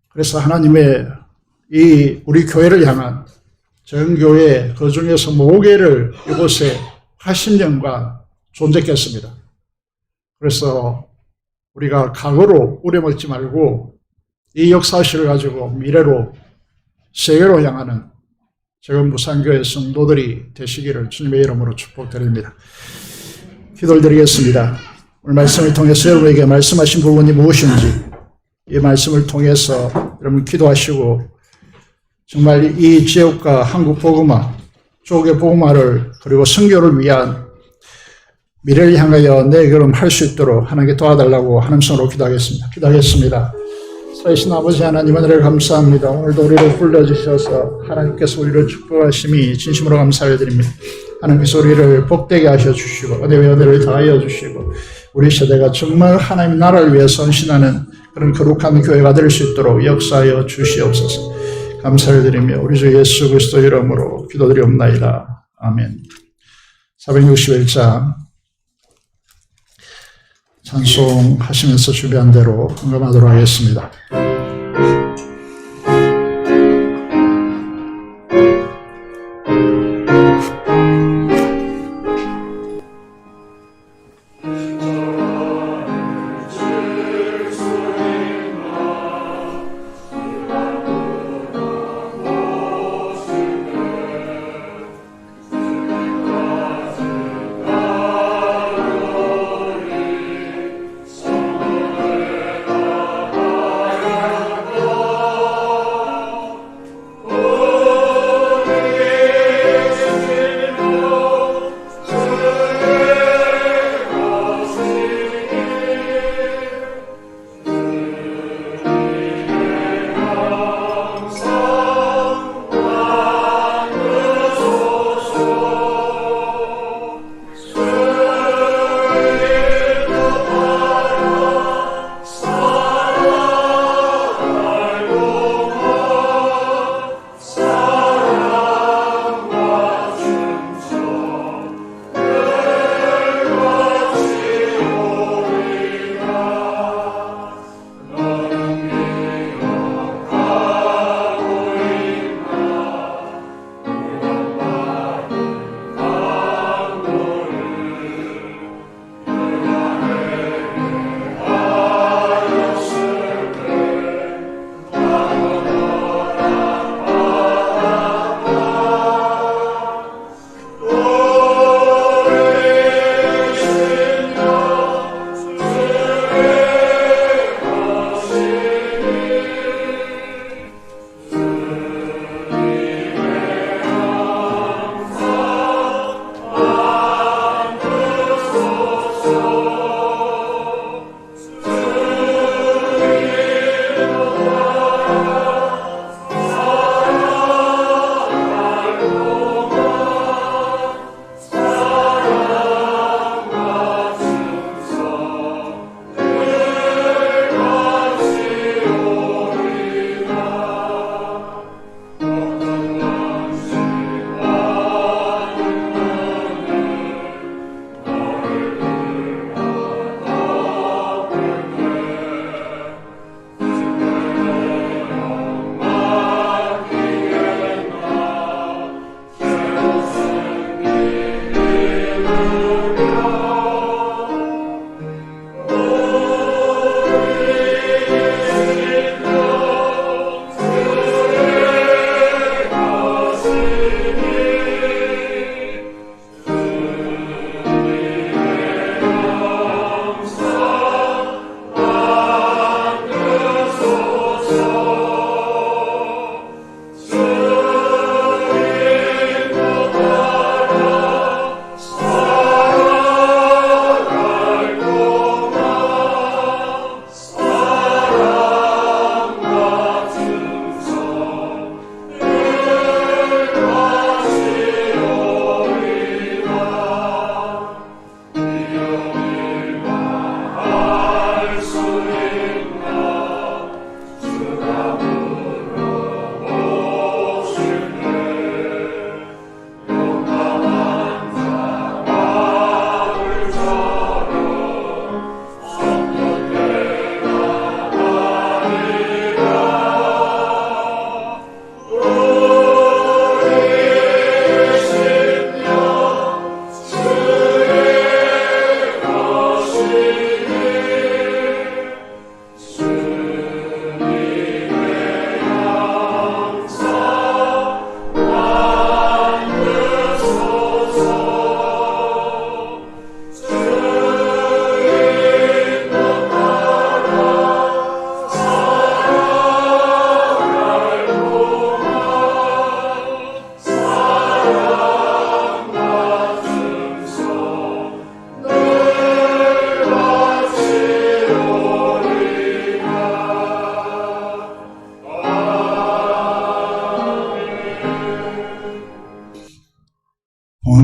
D: 그래서 하나님의 우리 교회를 향한 정교회 그 중에서 모교회를 이곳에 80년간 존재했습니다. 그래서 우리가 과거로 우려먹지 말고 이 역사실을 가지고 미래로 세계로 향하는 재건무산교회 성도들이 되시기를 주님의 이름으로 축복드립니다. 기도를 드리겠습니다. 오늘 말씀을 통해서 여러분에게 말씀하신 부분이 무엇인지 이 말씀을 통해서 여러분 기도하시고 정말 이 지역과 한국 복음화, 조국의 복음화를 그리고 선교를 위한 미래를 향하여 내 걸음할 수 있도록 하나님께 도와달라고 하나님 손으로 기도하겠습니다. 살아계신 아버지 하나님 은혜를 감사합니다. 오늘도 우리를 불러주셔서 하나님께서 우리를 축복하심이 진심으로 감사를 드립니다. 하나님께서 우리를 복되게 하셔 주시고 은혜의 은혜를 더하여 주시고 우리 세대가 정말 하나님의 나라를 위해 헌신하는 그런 거룩한 교회가 될 수 있도록 역사하여 주시옵소서. 감사를 드리며 우리 주 예수 그리스도 이름으로 기도드리옵나이다. 아멘. 461장 찬송하시면서 준비한 대로 헌금하도록 하겠습니다.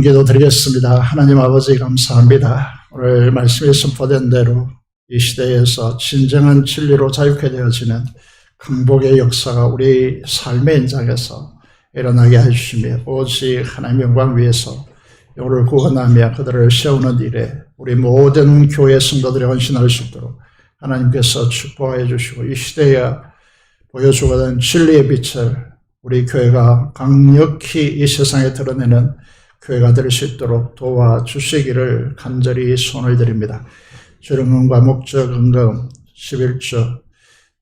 D: 한번 기도드리겠습니다. 하나님 아버지 감사합니다. 오늘 말씀이 선포된 대로 이 시대에서 진정한 진리로 자유케 되어지는 강복의 역사가 우리 삶의 현장에서 일어나게 해주시며 오직 하나님의 영광 위해서 영혼을 구원하며 그들을 세우는 일에 우리 모든 교회 성도들이 헌신할 수 있도록 하나님께서 축복해 주시고 이 시대에 보여주고는 진리의 빛을 우리 교회가 강력히 이 세상에 드러내는 교회가 될 수 있도록 도와주시기를 간절히 손을 드립니다. 주령금과 목적 은금 11조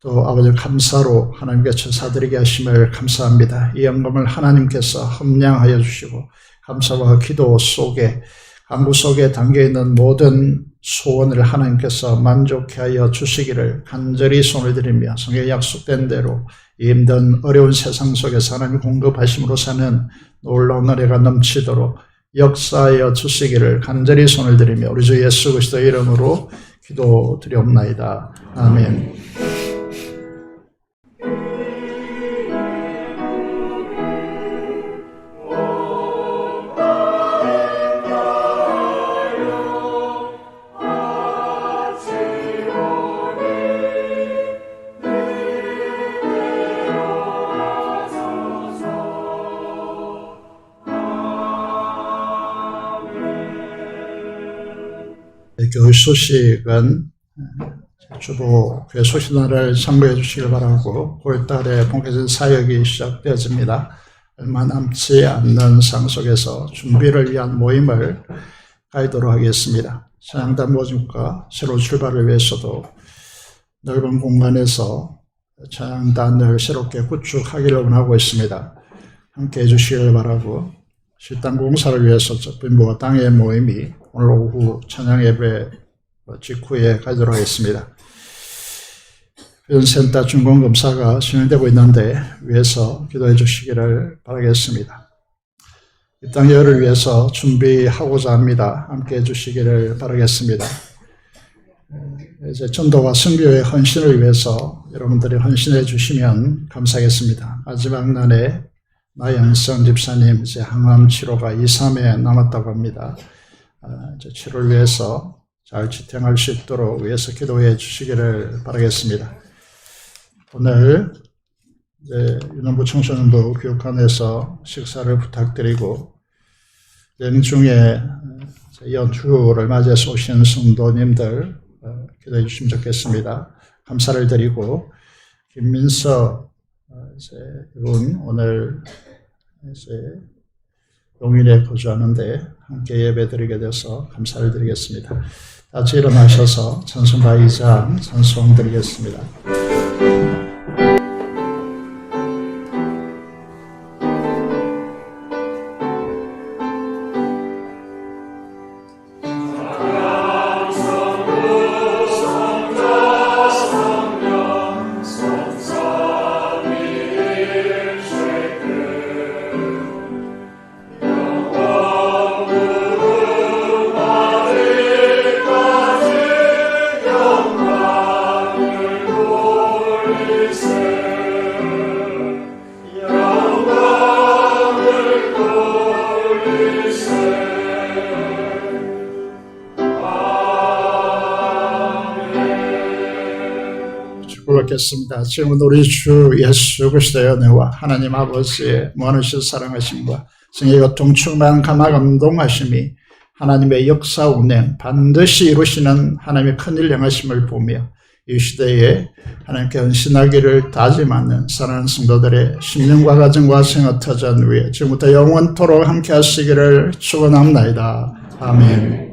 D: 또 아버지 감사로 하나님께 제사드리게 하심을 감사합니다. 이 연금을 하나님께서 함량하여 주시고 감사와 기도 속에 강구 속에 담겨있는 모든 소원을 하나님께서 만족해 하여 주시기를 간절히 손을 드리며 성경에 약속된 대로 이 힘든 어려운 세상 속에서 하나님 공급하심으로 사는 놀라운 은혜가 넘치도록 역사하여 주시기를 간절히 손을 드리며 우리 주 예수 그리스도의 이름으로 기도드리옵나이다. 아멘. 교회 소식은 주보 교회 소식단을 참고해 주시길 바라고 9월달에 본격적인 사역이 시작되어집니다. 얼마 남지 않는 상속에서 준비를 위한 모임을 가이도록 하겠습니다. 찬양단 모집과 새로 출발을 위해서도 넓은 공간에서 찬양단을 새롭게 구축하기를 원하고 있습니다. 함께 해주시길 바라고 실당 공사를 위해서 빈부와 땅의 모임이 오늘 오후 찬양 예배 직후에 가도록 하겠습니다. 센터 준공검사가 진행되고 있는데 위해서 기도해 주시기를 바라겠습니다. 이 땅 열을 위해서 준비하고자 합니다. 함께 해 주시기를 바라겠습니다. 이제 전도와 선교의 헌신을 위해서 여러분들이 헌신해 주시면 감사하겠습니다. 마지막 날에 나영성 집사님 이제 항암 치료가 2, 3회 남았다고 합니다. 치료를 위해서 잘 지탱할 수 있도록 위해서 기도해 주시기를 바라겠습니다. 오늘 유년부 청소년부 교육관에서 식사를 부탁드리고 연중에 연휴를 맞이해서 오신 성도님들 기도해 주시면 좋겠습니다. 감사를 드리고 김민서 이분 오늘 용인에 거주하는데 함께 예배드리게 돼서 감사를 드리겠습니다. 같이 일어나셔서 찬송가 2장 찬송 드리겠습니다. 지금은 우리 주 예수 그리스도의 은혜와 하나님 아버지의 무한하신 사랑하심과 성의 교통 충만한 감화 감동하심이 하나님의 역사 운행 반드시 이루시는 하나님의 큰일 행하심을 보며 이 시대에 하나님께 헌신하기를 다짐하는 사랑하는 성도들의 심령과 가정과 생활 터전 위에 지금부터 영원토록 함께 하시기를 축원합니다. 아멘.